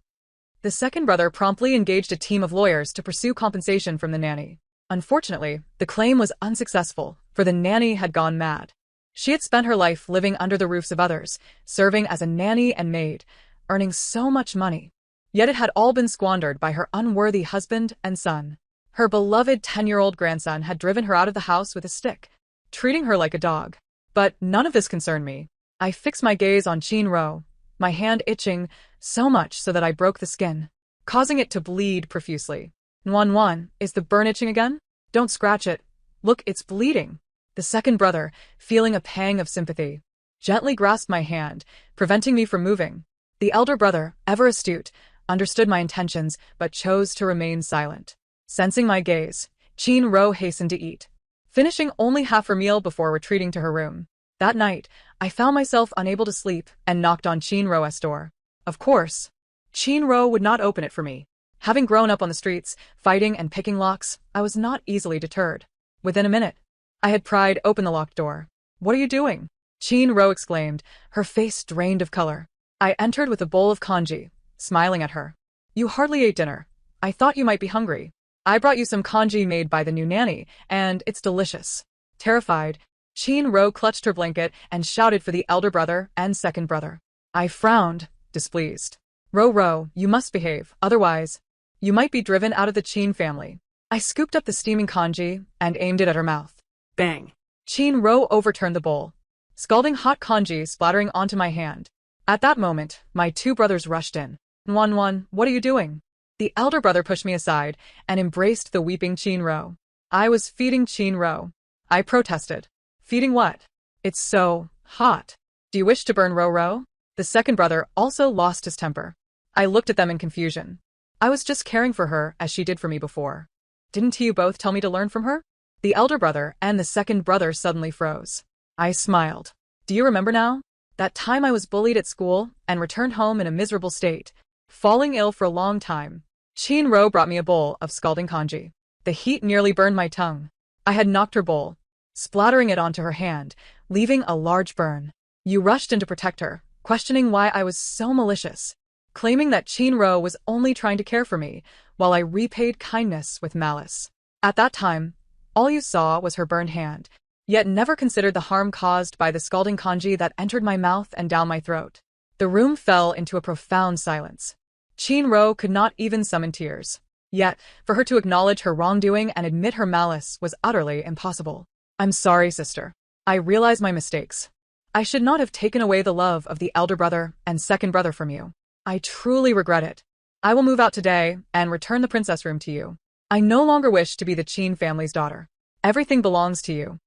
the second brother promptly engaged a team of lawyers to pursue compensation from the nanny. Unfortunately, the claim was unsuccessful, for the nanny had gone mad. She had spent her life living under the roofs of others, serving as a nanny and maid, earning so much money. Yet it had all been squandered by her unworthy husband and son. Her beloved 10-year-old grandson had driven her out of the house with a stick, treating her like a dog. But none of this concerned me. I fixed my gaze on Chin-ro, my hand itching so much so that I broke the skin, causing it to bleed profusely. "Nuan-wan, is the burn itching again? Don't scratch it. Look, it's bleeding." The second brother, feeling a pang of sympathy, gently grasped my hand, preventing me from moving. The elder brother, ever astute, understood my intentions but chose to remain silent. Sensing my gaze, Chin-ro hastened to eat, finishing only half her meal before retreating to her room. That night, I found myself unable to sleep and knocked on Chin-ro's door. Of course, Chin-ro would not open it for me. Having grown up on the streets, fighting and picking locks, I was not easily deterred. Within a minute, I had pried open the locked door. "What are you doing?" Chin-ro exclaimed, her face drained of color. I entered with a bowl of congee, smiling at her. "You hardly ate dinner. I thought you might be hungry. I brought you some congee made by the new nanny, and it's delicious." Terrified, Chin-ro clutched her blanket and shouted for the elder brother and second brother. I frowned, displeased. "Ro, you must behave, otherwise, you might be driven out of the Chin family." I scooped up the steaming congee and aimed it at her mouth.
Bang.
Chin-ro overturned the bowl, scalding hot congee splattering onto my hand. At that moment, my two brothers rushed in. "Nuan-wan, what are you doing?" The elder brother pushed me aside and embraced the weeping Chin-ro. I was feeding Chin-ro. I protested. "Feeding what? It's so hot. Do you wish to burn Ro?" The second brother also lost his temper. I looked at them in confusion. I was just caring for her as she did for me before. Didn't you both tell me to learn from her? The elder brother and the second brother suddenly froze. I smiled. "Do you remember now? That time I was bullied at school and returned home in a miserable state, falling ill for a long time. Chin-ro brought me a bowl of scalding congee. The heat nearly burned my tongue. I had knocked her bowl, splattering it onto her hand, leaving a large burn. You rushed in to protect her, questioning why I was so malicious, claiming that Chin-ro was only trying to care for me, while I repaid kindness with malice. At that time, all you saw was her burned hand. yet never considered the harm caused by the scalding kanji that entered my mouth and down my throat. The room fell into a profound silence. Chin-ro could not even summon tears. Yet, for her to acknowledge her wrongdoing and admit her malice was utterly impossible. I'm sorry, sister. I realize my mistakes. I should not have taken away the love of the elder brother and second brother from you. I truly regret it. I will move out today and return the princess room to you. I no longer wish to be the Chin family's daughter. Everything belongs to you.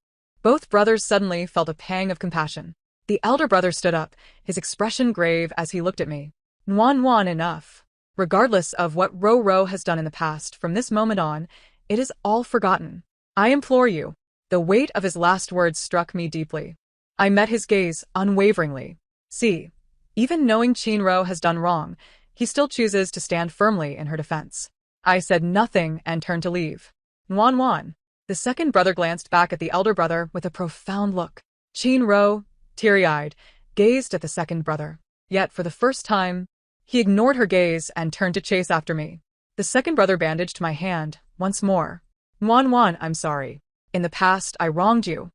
Both brothers suddenly felt a pang of compassion. The elder brother stood up, his expression grave as he looked at me. Nuan, enough. Regardless of what Ro has done in the past, from this moment on, it is all forgotten. I implore you. The weight of his last words struck me deeply. I met his gaze unwaveringly. See, even knowing Chin-ro has done wrong, he still chooses to stand firmly in her defense. I said nothing and turned to leave. Nuan. The second brother glanced back at the elder brother with a profound look. Chin-ro, teary-eyed, gazed at the second brother. Yet, for the first time, he ignored her gaze and turned to chase after me. The second brother bandaged my hand once more. Nuan, I'm sorry. In the past, I wronged you.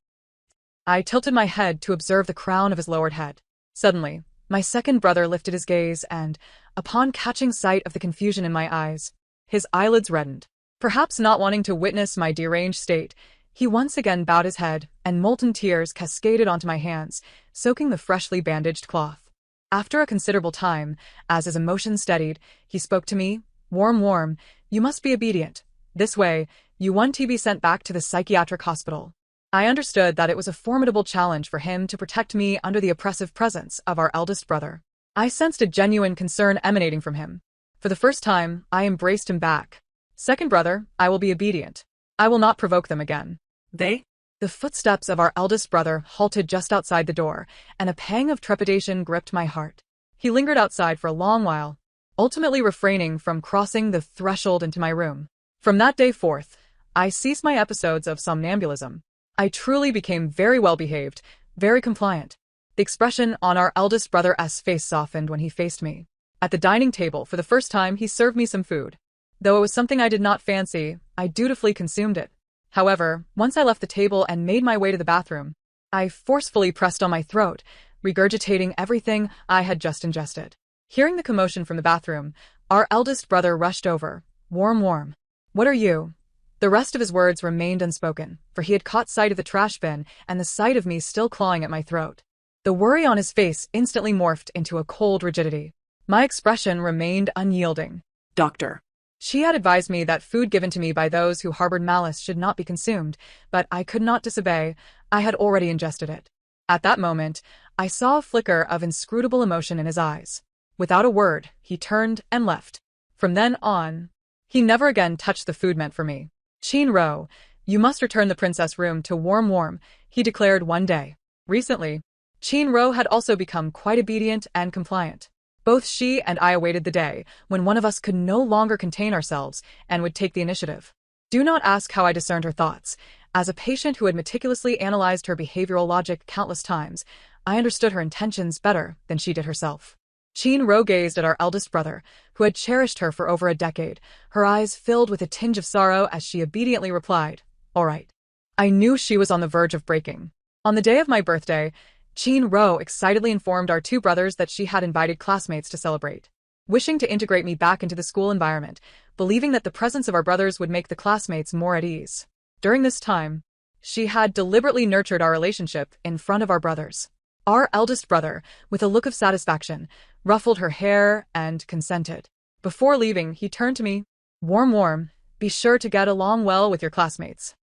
I tilted my head to observe the crown of his lowered head. Suddenly, my second brother lifted his gaze and, upon catching sight of the confusion in my eyes, his eyelids reddened. Perhaps not wanting to witness my deranged state, he once again bowed his head, and molten tears cascaded onto my hands, soaking the freshly bandaged cloth. After a considerable time, as his emotion steadied, he spoke to me. Warm, you must be obedient. This way, you want to be sent back to the psychiatric hospital. I understood that it was a formidable challenge for him to protect me under the oppressive presence of our eldest brother. I sensed a genuine concern emanating from him. For the first time, I embraced him back. Second brother, I will be obedient. I will not provoke them again.
They?
The footsteps of our eldest brother halted just outside the door, and a pang of trepidation gripped my heart. He lingered outside for a long while, ultimately refraining from crossing the threshold into my room. From that day forth, I ceased my episodes of somnambulism. I truly became very well behaved, very compliant. The expression on our eldest brother's face softened when he faced me. At the dining table, for the first time, he served me some food. Though it was something I did not fancy, I dutifully consumed it. However, once I left the table and made my way to the bathroom, I forcefully pressed on my throat, regurgitating everything I had just ingested. Hearing the commotion from the bathroom, our eldest brother rushed over. Warm. What are you? The rest of his words remained unspoken, for he had caught sight of the trash bin and the sight of me still clawing at my throat. The worry on his face instantly morphed into a cold rigidity. My expression remained unyielding.
Doctor.
She had advised me that food given to me by those who harbored malice should not be consumed, but I could not disobey. I had already ingested it. At that moment, I saw a flicker of inscrutable emotion in his eyes. Without a word, he turned and left. From then on, he never again touched the food meant for me. Chin-ro, you must return the princess room to Warm, he declared one day. Recently, Chin-ro had also become quite obedient and compliant. Both she and I awaited the day when one of us could no longer contain ourselves and would take the initiative. Do not ask how I discerned her thoughts. As a patient who had meticulously analyzed her behavioral logic countless times, I understood her intentions better than she did herself. Chin-ro gazed at our eldest brother, who had cherished her for over a decade, her eyes filled with a tinge of sorrow as she obediently replied, "All right." I knew she was on the verge of breaking. On the day of my birthday, Chin-ro excitedly informed our two brothers that she had invited classmates to celebrate. Wishing to integrate me back into the school environment, believing that the presence of our brothers would make the classmates more at ease. During this time, she had deliberately nurtured our relationship in front of our brothers. Our eldest brother, with a look of satisfaction, ruffled her hair and consented. Before leaving, he turned to me. Warm, be sure to get along well with your classmates.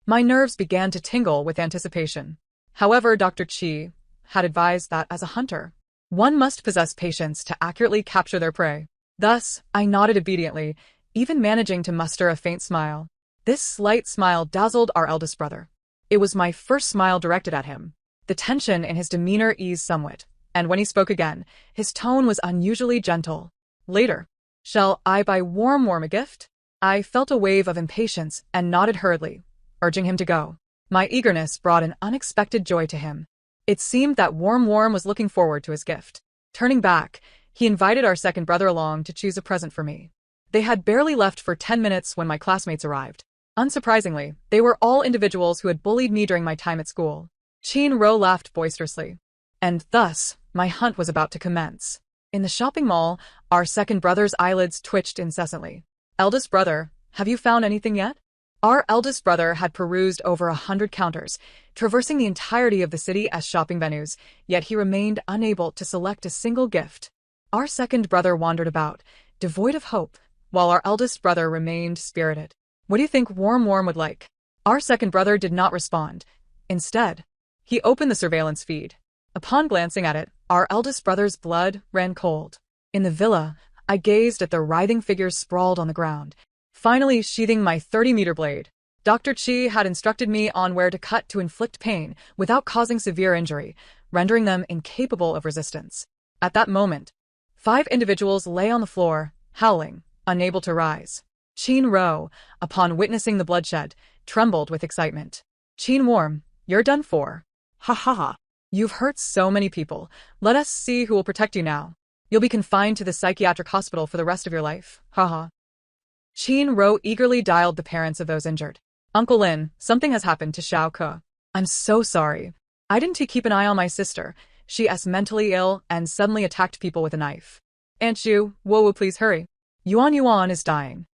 My nerves began to tingle with anticipation. However, Dr. Chi had advised that as a hunter, one must possess patience to accurately capture their prey. Thus, I nodded obediently, even managing to muster a faint smile. This slight smile dazzled our eldest brother. It was my first smile directed at him. The tension in his demeanor eased somewhat, and when he spoke again, his tone was unusually gentle. Later, shall I buy Warm a gift? I felt a wave of impatience and nodded hurriedly, urging him to go. My eagerness brought an unexpected joy to him. It seemed that Warm was looking forward to his gift. Turning back, he invited our second brother along to choose a present for me. They had barely left for 10 minutes when my classmates arrived. Unsurprisingly, they were all individuals who had bullied me during my time at school. Chin Ro laughed boisterously. And thus, my hunt was about to commence. In the shopping mall, our second brother's eyelids twitched incessantly. Eldest brother, have you found anything yet? Our eldest brother had perused over 100 counters, traversing the entirety of the city as shopping venues, yet he remained unable to select a single gift. Our second brother wandered about, devoid of hope, while our eldest brother remained spirited. What do you think Warm would like? Our second brother did not respond. Instead, he opened the surveillance feed. Upon glancing at it, our eldest brother's blood ran cold. In the villa, I gazed at the writhing figures sprawled on the ground, finally sheathing my 30-meter blade. Dr. Chi had instructed me on where to cut to inflict pain without causing severe injury, rendering them incapable of resistance. At that moment, 5 individuals lay on the floor, howling, unable to rise. Chin Ro, upon witnessing the bloodshed, trembled with excitement. Chin Warm, you're done for.
Ha ha ha.
You've hurt so many people. Let us see who will protect you now. You'll be confined to the psychiatric hospital for the rest of your life. Haha. Chin Ro eagerly dialed the parents of those injured. Uncle Lin, something has happened to Xiao Ke. I'm so sorry. I didn't keep an eye on my sister. She is mentally ill and suddenly attacked people with a knife. Aunt Zhu, Wowo, please hurry. Yuan is dying.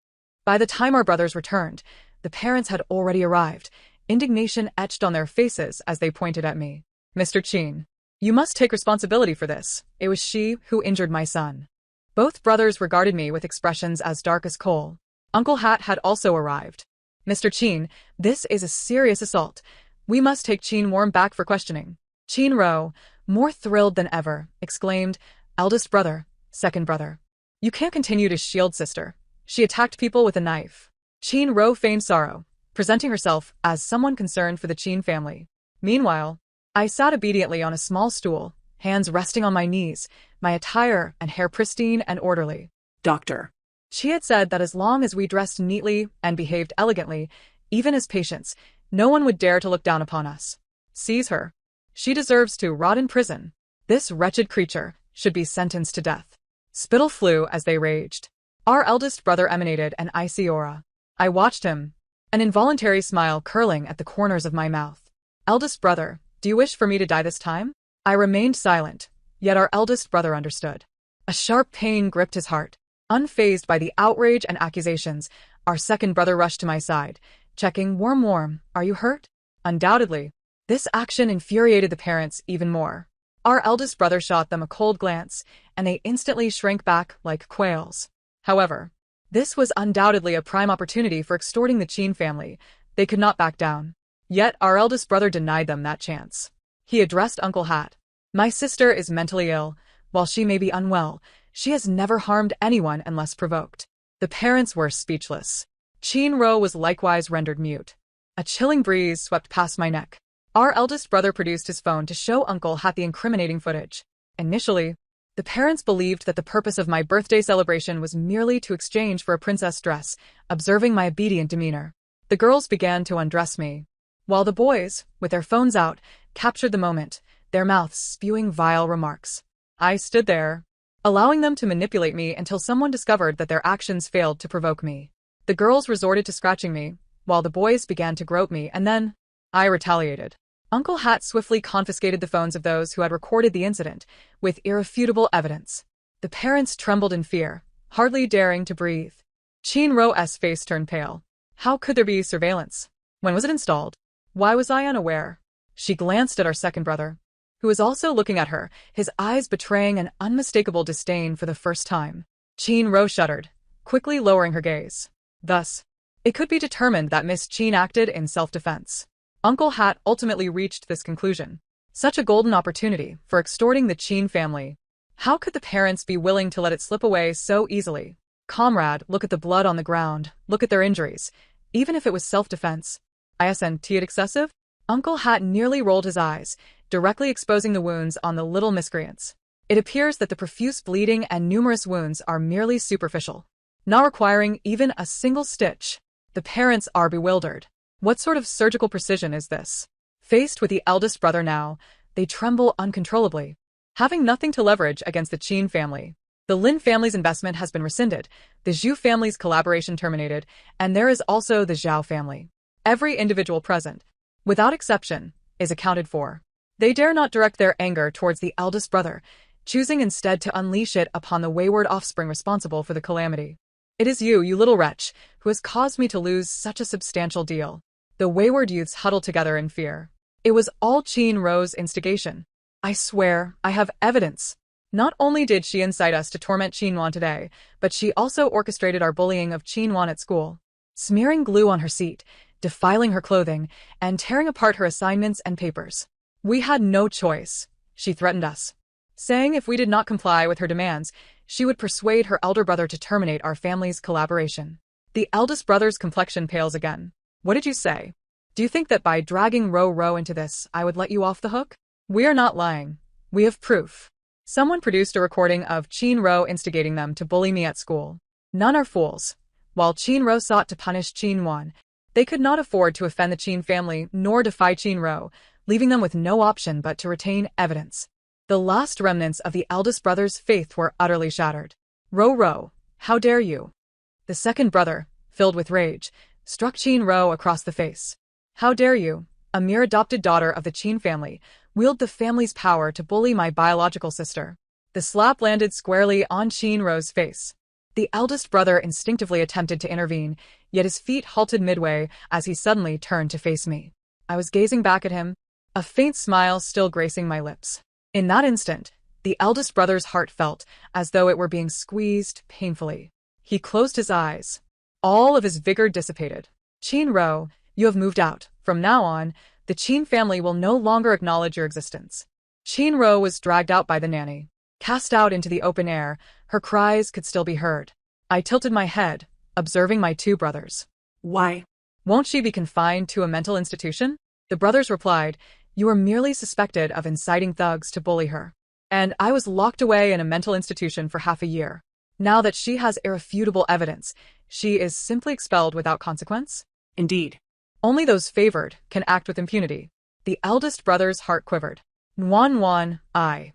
By the time our brothers returned, the parents had already arrived, indignation etched on their faces as they pointed at me. Mr. Chin, you must take responsibility for this. It was she who injured my son. Both brothers regarded me with expressions as dark as coal. Uncle Hat had also arrived. Mr. Chin, this is a serious assault. We must take Chin Warm back for questioning. Chin Ro, more thrilled than ever, exclaimed, eldest brother, second brother. You can't continue to shield sister. She attacked people with a knife. Chin Ro feigned sorrow, presenting herself as someone concerned for the Chin family. Meanwhile, I sat obediently on a small stool, hands resting on my knees, my attire and hair pristine and orderly.
Doctor.
She had said that as long as we dressed neatly and behaved elegantly, even as patients, no one would dare to look down upon us. Seize her. She deserves to rot in prison. This wretched creature should be sentenced to death. Spittle flew as they raged. Our eldest brother emanated an icy aura. I watched him, an involuntary smile curling at the corners of my mouth. Eldest brother, do you wish for me to die this time? I remained silent, yet our eldest brother understood. A sharp pain gripped his heart. Unfazed by the outrage and accusations, our second brother rushed to my side, checking, Warm, are you hurt? Undoubtedly. This action infuriated the parents even more. Our eldest brother shot them a cold glance, and they instantly shrank back like quails. However, this was undoubtedly a prime opportunity for extorting the Chin family. They could not back down. Yet our eldest brother denied them that chance. He addressed Uncle Hat. My sister is mentally ill. While she may be unwell, she has never harmed anyone unless provoked. The parents were speechless. Chin Ro was likewise rendered mute. A chilling breeze swept past my neck. Our eldest brother produced his phone to show Uncle Hat the incriminating footage. Initially, the parents believed that the purpose of my birthday celebration was merely to exchange for a princess dress, observing my obedient demeanor. The girls began to undress me, while the boys, with their phones out, captured the moment, their mouths spewing vile remarks. I stood there, allowing them to manipulate me until someone discovered that their actions failed to provoke me. The girls resorted to scratching me, while the boys began to grope me, and then I retaliated. Uncle Hat swiftly confiscated the phones of those who had recorded the incident, with irrefutable evidence. The parents trembled in fear, hardly daring to breathe. Chin Ro's face turned pale. How could there be surveillance? When was it installed? Why was I unaware? She glanced at our second brother, who was also looking at her, his eyes betraying an unmistakable disdain for the first time. Chin Ro shuddered, quickly lowering her gaze. Thus, it could be determined that Miss Chin acted in self-defense. Uncle Hat ultimately reached this conclusion. Such a golden opportunity for extorting the Chin family. How could the parents be willing to let it slip away so easily? Comrade, look at the blood on the ground, look at their injuries. Even if it was self-defense, isn't it excessive? Uncle Hat nearly rolled his eyes, directly exposing the wounds on the little miscreants. It appears that the profuse bleeding and numerous wounds are merely superficial, not requiring even a single stitch. The parents are bewildered. What sort of surgical precision is this? Faced with the eldest brother now, they tremble uncontrollably. Having nothing to leverage against the Chin family, The Lin family's investment has been rescinded, the Zhu family's collaboration terminated, and there is also the Zhao family. Every individual present, without exception, is accounted for. They dare not direct their anger towards the eldest brother, choosing instead to unleash it upon the wayward offspring responsible for the calamity. It is you, you little wretch, who has caused me to lose such a substantial deal. The wayward youths huddled together in fear. It was all Qin Ro's instigation. I swear, I have evidence. Not only did she incite us to torment Qinwan today, but she also orchestrated our bullying of Qinwan at school, smearing glue on her seat, defiling her clothing, and tearing apart her assignments and papers. We had no choice. She threatened us, saying if we did not comply with her demands, she would persuade her elder brother to terminate our family's collaboration. The eldest brother's complexion pales again. What did you say? Do you think that by dragging Ro into this, I would let you off the hook? We are not lying. We have proof. Someone produced a recording of Qin Ro instigating them to bully me at school. None are fools. While Qin Ro sought to punish Qin Wan, they could not afford to offend the Qin family nor defy Qin Ro, leaving them with no option but to retain evidence. The last remnants of the eldest brother's faith were utterly shattered. Ro, how dare you? The second brother, filled with rage, struck Qin Ro across the face. How dare you, a mere adopted daughter of the Qin family, wield the family's power to bully my biological sister? The slap landed squarely on Qin Ro's face. The eldest brother instinctively attempted to intervene, yet his feet halted midway as he suddenly turned to face me. I was gazing back at him, a faint smile still gracing my lips. In that instant, the eldest brother's heart felt as though it were being squeezed painfully. He closed his eyes. All of his vigor dissipated. Qin Ro, you have moved out. From now on, the Qin family will no longer acknowledge your existence. Qin Ro was dragged out by the nanny. Cast out into the open air, her cries could still be heard. I tilted my head, observing my two brothers.
Why?
Won't she be confined to a mental institution? The brothers replied, you are merely suspected of inciting thugs to bully her. And I was locked away in a mental institution for half a year. Now that she has irrefutable evidence, she is simply expelled without consequence?
Indeed.
Only those favored can act with impunity. The eldest brother's heart quivered. Wan, I.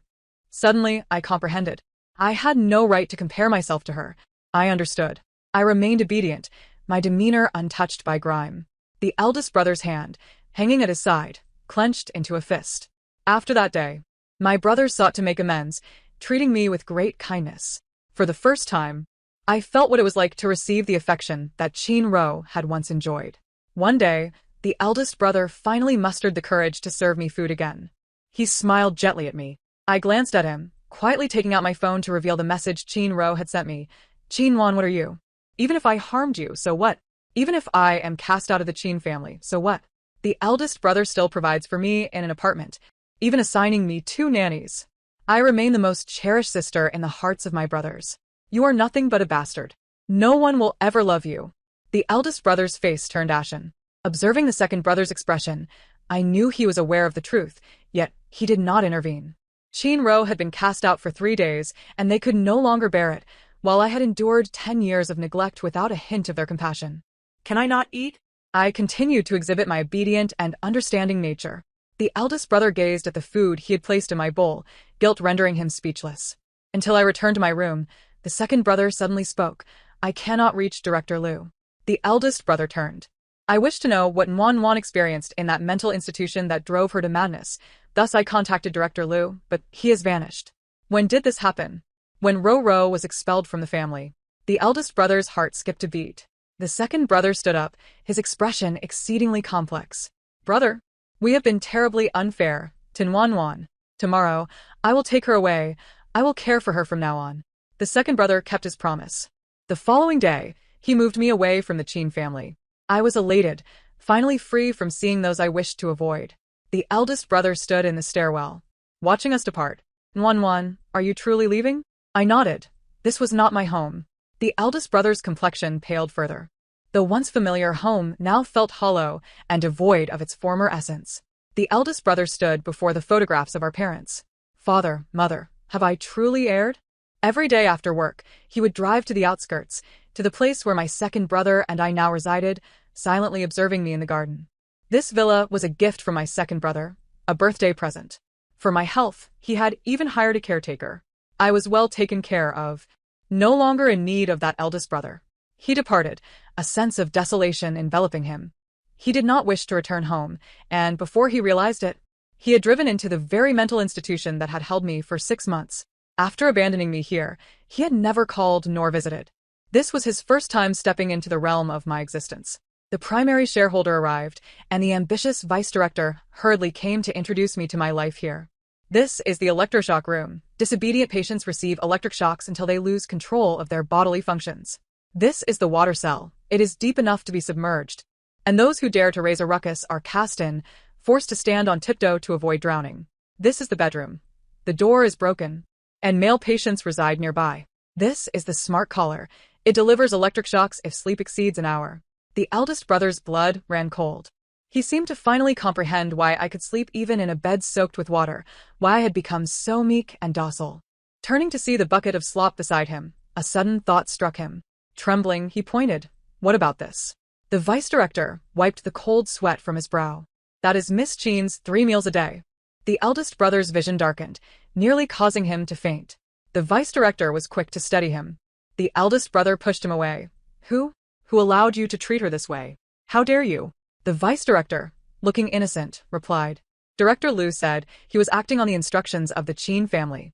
Suddenly, I comprehended. I had no right to compare myself to her. I understood. I remained obedient, my demeanor untouched by grime. The eldest brother's hand, hanging at his side, clenched into a fist. After that day, my brothers sought to make amends, treating me with great kindness. For the first time, I felt what it was like to receive the affection that Qin Ro had once enjoyed. One day, the eldest brother finally mustered the courage to serve me food again. He smiled gently at me. I glanced at him, quietly taking out my phone to reveal the message Qin Ro had sent me. Qin Wan, what are you? Even if I harmed you, so what? Even if I am cast out of the Qin family, so what? The eldest brother still provides for me in an apartment, even assigning me 2 nannies. I remain the most cherished sister in the hearts of my brothers. You are nothing but a bastard. No one will ever love you. The eldest brother's face turned ashen. Observing the second brother's expression, I knew he was aware of the truth, yet he did not intervene. Qin Ro had been cast out for 3 days, and they could no longer bear it, while I had endured 10 years of neglect without a hint of their compassion.
Can I not eat?
I continued to exhibit my obedient and understanding nature. The eldest brother gazed at the food he had placed in my bowl, guilt rendering him speechless. Until I returned to my room, the second brother suddenly spoke. I cannot reach Director Liu. The eldest brother turned. I wished to know what Wan experienced in that mental institution that drove her to madness. Thus I contacted Director Liu, but he has vanished. When did this happen? When Ro was expelled from the family. The eldest brother's heart skipped a beat. The second brother stood up, his expression exceedingly complex. Brother, we have been terribly unfair to Wan. Tomorrow, I will take her away. I will care for her from now on. The second brother kept his promise. The following day, he moved me away from the Qin family. I was elated, finally free from seeing those I wished to avoid. The eldest brother stood in the stairwell, watching us depart. Wan, are you truly leaving? I nodded. This was not my home. The eldest brother's complexion paled further. The once familiar home now felt hollow and devoid of its former essence. The eldest brother stood before the photographs of our parents. Father, mother, have I truly erred? Every day after work, he would drive to the outskirts, to the place where my second brother and I now resided, silently observing me in the garden. This villa was a gift from my second brother, a birthday present. For my health, he had even hired a caretaker. I was well taken care of, no longer in need of that eldest brother. He departed, a sense of desolation enveloping him. He did not wish to return home, and before he realized it, he had driven into the very mental institution that had held me for 6 months. After abandoning me here, he had never called nor visited. This was his first time stepping into the realm of my existence. The primary shareholder arrived, and the ambitious vice director hurriedly came to introduce me to my life here. This is the electroshock room. Disobedient patients receive electric shocks until they lose control of their bodily functions. This is the water cell. It is deep enough to be submerged, and those who dare to raise a ruckus are cast in, forced to stand on tiptoe to avoid drowning. This is the bedroom. The door is broken, and male patients reside nearby. This is the smart collar. It delivers electric shocks if sleep exceeds an hour. The eldest brother's blood ran cold. He seemed to finally comprehend why I could sleep even in a bed soaked with water, why I had become so meek and docile. Turning to see the bucket of slop beside him, a sudden thought struck him. Trembling, he pointed. What about this? The vice director wiped the cold sweat from his brow. That is Miss Chen's 3 meals a day. The eldest brother's vision darkened, nearly causing him to faint. The vice director was quick to steady him. The eldest brother pushed him away. Who allowed you to treat her this way? How dare you? The vice director, looking innocent, replied. Director Liu said he was acting on the instructions of the Chen family.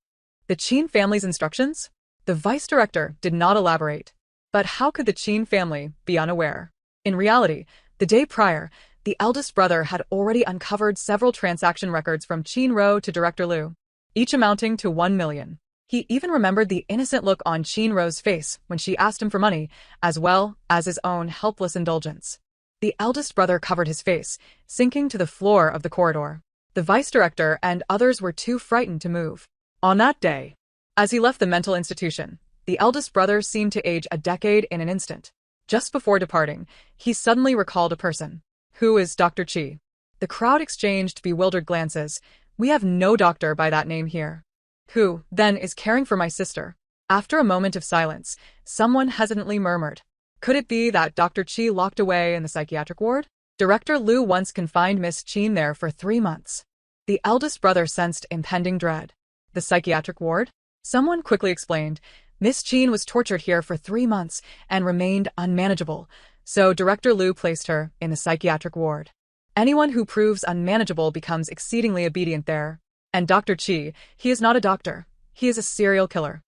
The Chen family's instructions? The vice director did not elaborate. But how could the Chen family be unaware? In reality, the day prior, the eldest brother had already uncovered several transaction records from Chen Ro to Director Liu, each amounting to 1 million. He even remembered the innocent look on Chen Ro's face when she asked him for money, as well as his own helpless indulgence. The eldest brother covered his face, sinking to the floor of the corridor. The vice director and others were too frightened to move. On that day, as he left the mental institution, the eldest brother seemed to age a decade in an instant. Just before departing, he suddenly recalled a person. Who is Dr. Chi? The crowd exchanged bewildered glances. We have no doctor by that name here. Who, then, is caring for my sister? After a moment of silence, someone hesitantly murmured. Could it be that Dr. Chi locked away in the psychiatric ward? Director Liu once confined Miss Chen there for 3 months. The eldest brother sensed impending dread. The psychiatric ward? Someone quickly explained. Miss Chen was tortured here for 3 months and remained unmanageable, so Director Liu placed her in the psychiatric ward. Anyone who proves unmanageable becomes exceedingly obedient there. And Dr. Chi, he is not a doctor. He is a serial killer.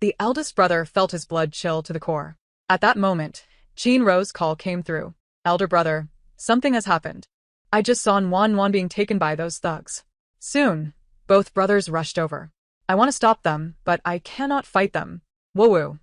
The eldest brother felt his blood chill to the core. At that moment, Chen Ro's call came through. Elder brother, something has happened. I just saw Wan being taken by those thugs. Soon, both brothers rushed over. I want to stop them, but I cannot fight them. Woo-woo.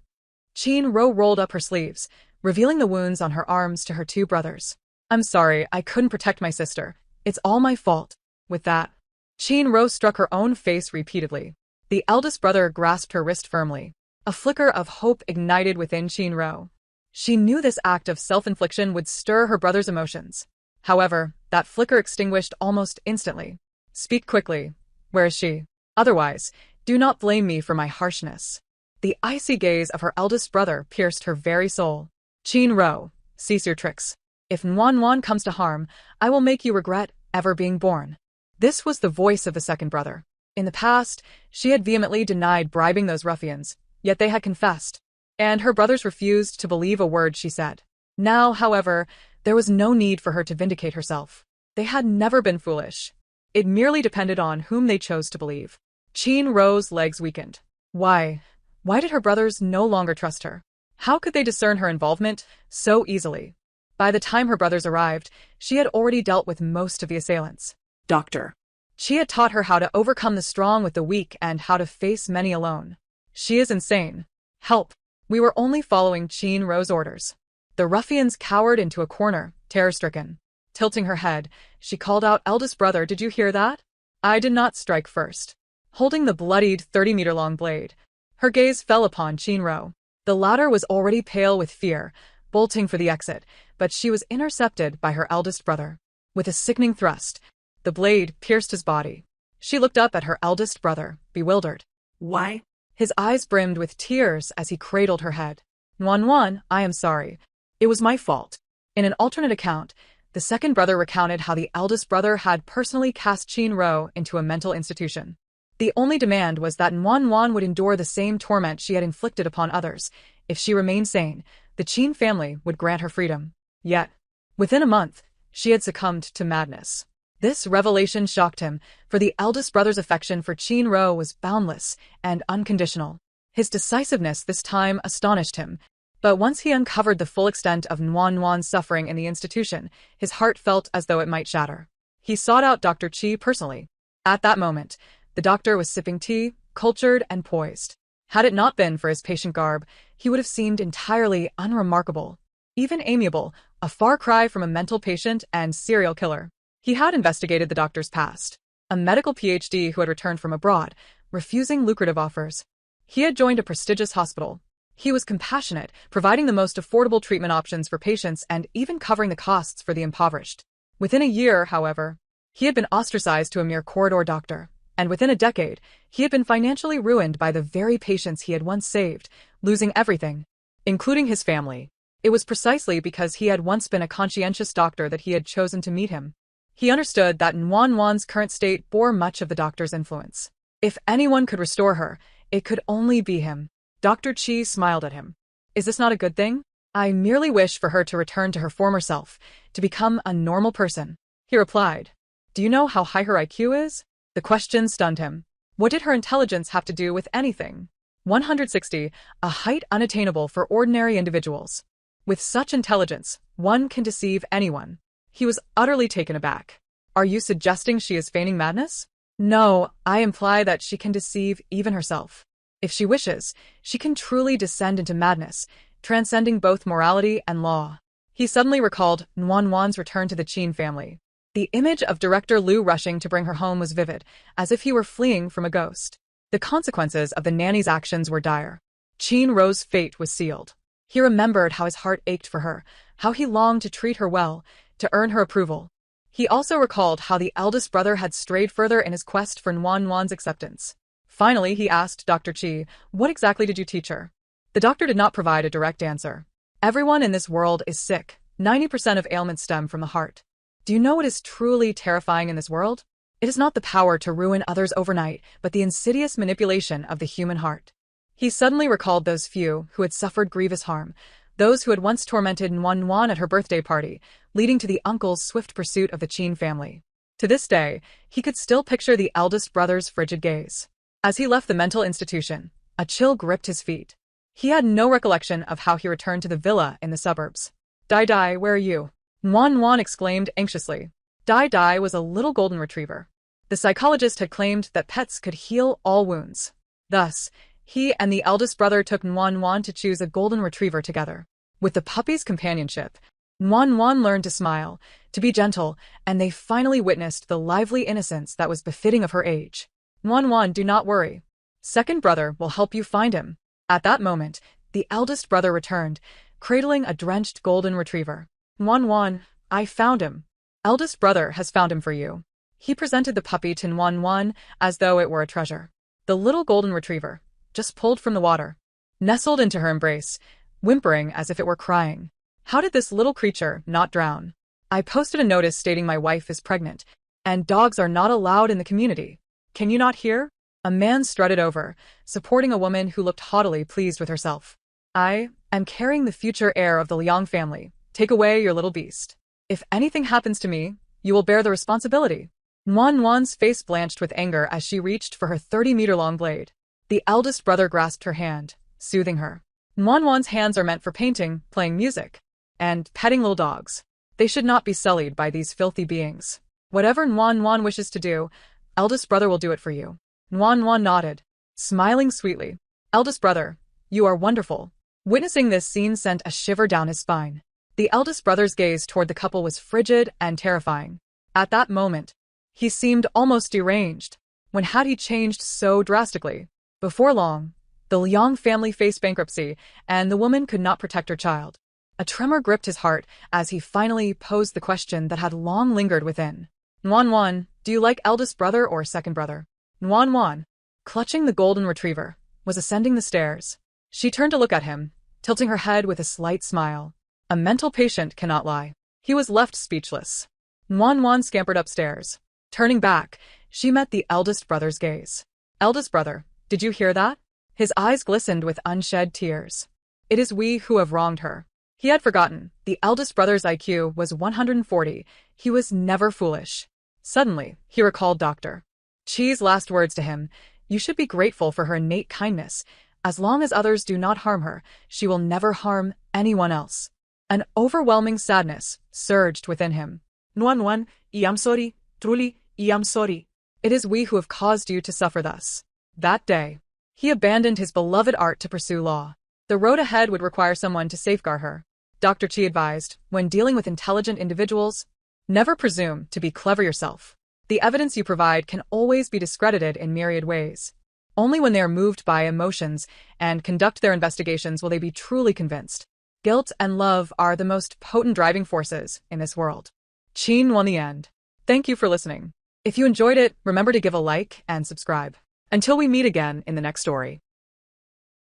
Chen Ro rolled up her sleeves, revealing the wounds on her arms to her 2 brothers. I'm sorry, I couldn't protect my sister. It's all my fault. With that, Chen Ro struck her own face repeatedly. The eldest brother grasped her wrist firmly. A flicker of hope ignited within Chen Ro. She knew this act of self-infliction would stir her brother's emotions. However, that flicker extinguished almost instantly. Speak quickly. Where is she? Otherwise, do not blame me for my harshness. The icy gaze of her eldest brother pierced her very soul. Chen Ro, cease your tricks. If Wan comes to harm, I will make you regret ever being born. This was the voice of the second brother. In the past, she had vehemently denied bribing those ruffians, yet they had confessed, and her brothers refused to believe a word she said. Now, however, there was no need for her to vindicate herself. They had never been foolish. It merely depended on whom they chose to believe. Chen Ro's legs weakened. Why did her brothers no longer trust her? How could they discern her involvement so easily? By the time her brothers arrived, she had already dealt with most of the assailants.
Doctor.
She had taught her how to overcome the strong with the weak and how to face many alone. She is insane. Help. We were only following Chen Ro's orders. The ruffians cowered into a corner, terror-stricken. Tilting her head, she called out, Eldest brother, did you hear that? I did not strike first. Holding the bloodied 30-meter-long blade, her gaze fell upon Chen Ro. The latter was already pale with fear, bolting for the exit, but she was intercepted by her eldest brother. With a sickening thrust, the blade pierced his body. She looked up at her eldest brother, bewildered.
Why?
His eyes brimmed with tears as he cradled her head. Wan, I am sorry. It was my fault. In an alternate account, the second brother recounted how the eldest brother had personally cast Chen Ro into a mental institution. The only demand was that Nuan would endure the same torment she had inflicted upon others. If she remained sane, the Qin family would grant her freedom. Yet, within a month, she had succumbed to madness. This revelation shocked him, for the eldest brother's affection for Qin Ro was boundless and unconditional. His decisiveness this time astonished him, but once he uncovered the full extent of Nuan's suffering in the institution, his heart felt as though it might shatter. He sought out Dr. Qi personally. At that moment, the doctor was sipping tea, cultured and poised. Had it not been for his patient garb, he would have seemed entirely unremarkable, even amiable, a far cry from a mental patient and serial killer. He had investigated the doctor's past, a medical PhD who had returned from abroad, refusing lucrative offers. He had joined a prestigious hospital. He was compassionate, providing the most affordable treatment options for patients and even covering the costs for the impoverished. Within a year, however, he had been ostracized to a mere corridor doctor, and within a decade, he had been financially ruined by the very patients he had once saved, losing everything, including his family. It was precisely because he had once been a conscientious doctor that he had chosen to meet him. He understood that Nuan's current state bore much of the doctor's influence. If anyone could restore her, it could only be him. Dr. Qi smiled at him. Is this not a good thing? I merely wish for her to return to her former self, to become a normal person. He replied. Do you know how high her IQ is? The question stunned him. What did her intelligence have to do with anything? 160, a height unattainable for ordinary individuals. With such intelligence, one can deceive anyone. He was utterly taken aback. Are you suggesting she is feigning madness? No, I imply that she can deceive even herself. If she wishes, she can truly descend into madness, transcending both morality and law. He suddenly recalled Nuan's return to the Qin family. The image of Director Liu rushing to bring her home was vivid, as if he were fleeing from a ghost. The consequences of the nanny's actions were dire. Qin Ro's fate was sealed. He remembered how his heart ached for her, how he longed to treat her well, to earn her approval. He also recalled how the eldest brother had strayed further in his quest for Nuan's acceptance. Finally, he asked Dr. Qi, what exactly did you teach her? The doctor did not provide a direct answer. Everyone in this world is sick. 90% of ailments stem from the heart. Do you know what is truly terrifying in this world? It is not the power to ruin others overnight, but the insidious manipulation of the human heart. He suddenly recalled those few who had suffered grievous harm, those who had once tormented Nuan at her birthday party, leading to the uncle's swift pursuit of the Qin family. To this day, he could still picture the eldest brother's frigid gaze. As he left the mental institution, a chill gripped his feet. He had no recollection of how he returned to the villa in the suburbs. Dai, where are you? Nuan exclaimed anxiously. Dai was a little golden retriever. The psychologist had claimed that pets could heal all wounds. Thus, he and the eldest brother took Nuan to choose a golden retriever together. With the puppy's companionship, Nuan learned to smile, to be gentle, and they finally witnessed the lively innocence that was befitting of her age. Nuan, do not worry. Second brother will help you find him. At that moment, the eldest brother returned, cradling a drenched golden retriever. Nuan, I found him. Eldest brother has found him for you. He presented the puppy to Nuan as though it were a treasure. The little golden retriever, just pulled from the water, nestled into her embrace, whimpering as if it were crying. How did this little creature not drown? I posted a notice stating my wife is pregnant, and dogs are not allowed in the community. Can you not hear? A man strutted over, supporting a woman who looked haughtily pleased with herself. I am carrying the future heir of the Liang family. Take away your little beast. If anything happens to me, you will bear the responsibility. Nuan's face blanched with anger as she reached for her 30-meter-long blade. The eldest brother grasped her hand, soothing her. Nuan's hands are meant for painting, playing music, and petting little dogs. They should not be sullied by these filthy beings. Whatever Nuan wishes to do, eldest brother will do it for you. Nuan nodded, smiling sweetly. Eldest brother, you are wonderful. Witnessing this scene sent a shiver down his spine. The eldest brother's gaze toward the couple was frigid and terrifying. At that moment, he seemed almost deranged. When had he changed so drastically? Before long, the Liang family faced bankruptcy, and the woman could not protect her child. A tremor gripped his heart as he finally posed the question that had long lingered within. Nuan, do you like eldest brother or second brother? Nuan, clutching the golden retriever, was ascending the stairs. She turned to look at him, tilting her head with a slight smile. A mental patient cannot lie. He was left speechless. Nuan scampered upstairs. Turning back, she met the eldest brother's gaze. Eldest brother, did you hear that? His eyes glistened with unshed tears. It is we who have wronged her. He had forgotten. The eldest brother's IQ was 140. He was never foolish. Suddenly, he recalled Dr. Chi's last words to him. You should be grateful for her innate kindness. As long as others do not harm her, she will never harm anyone else. An overwhelming sadness surged within him.
Nuan, I am sorry. Truly, I am sorry.
It is we who have caused you to suffer thus. That day, he abandoned his beloved art to pursue law. The road ahead would require someone to safeguard her. Dr. Chi advised, when dealing with intelligent individuals, never presume to be clever yourself. The evidence you provide can always be discredited in myriad ways. Only when they are moved by emotions and conduct their investigations will they be truly convinced. Guilt and love are the most potent driving forces in this world. Qin won the end. Thank you for listening. If you enjoyed it, remember to give a like and subscribe. Until we meet again in the next story.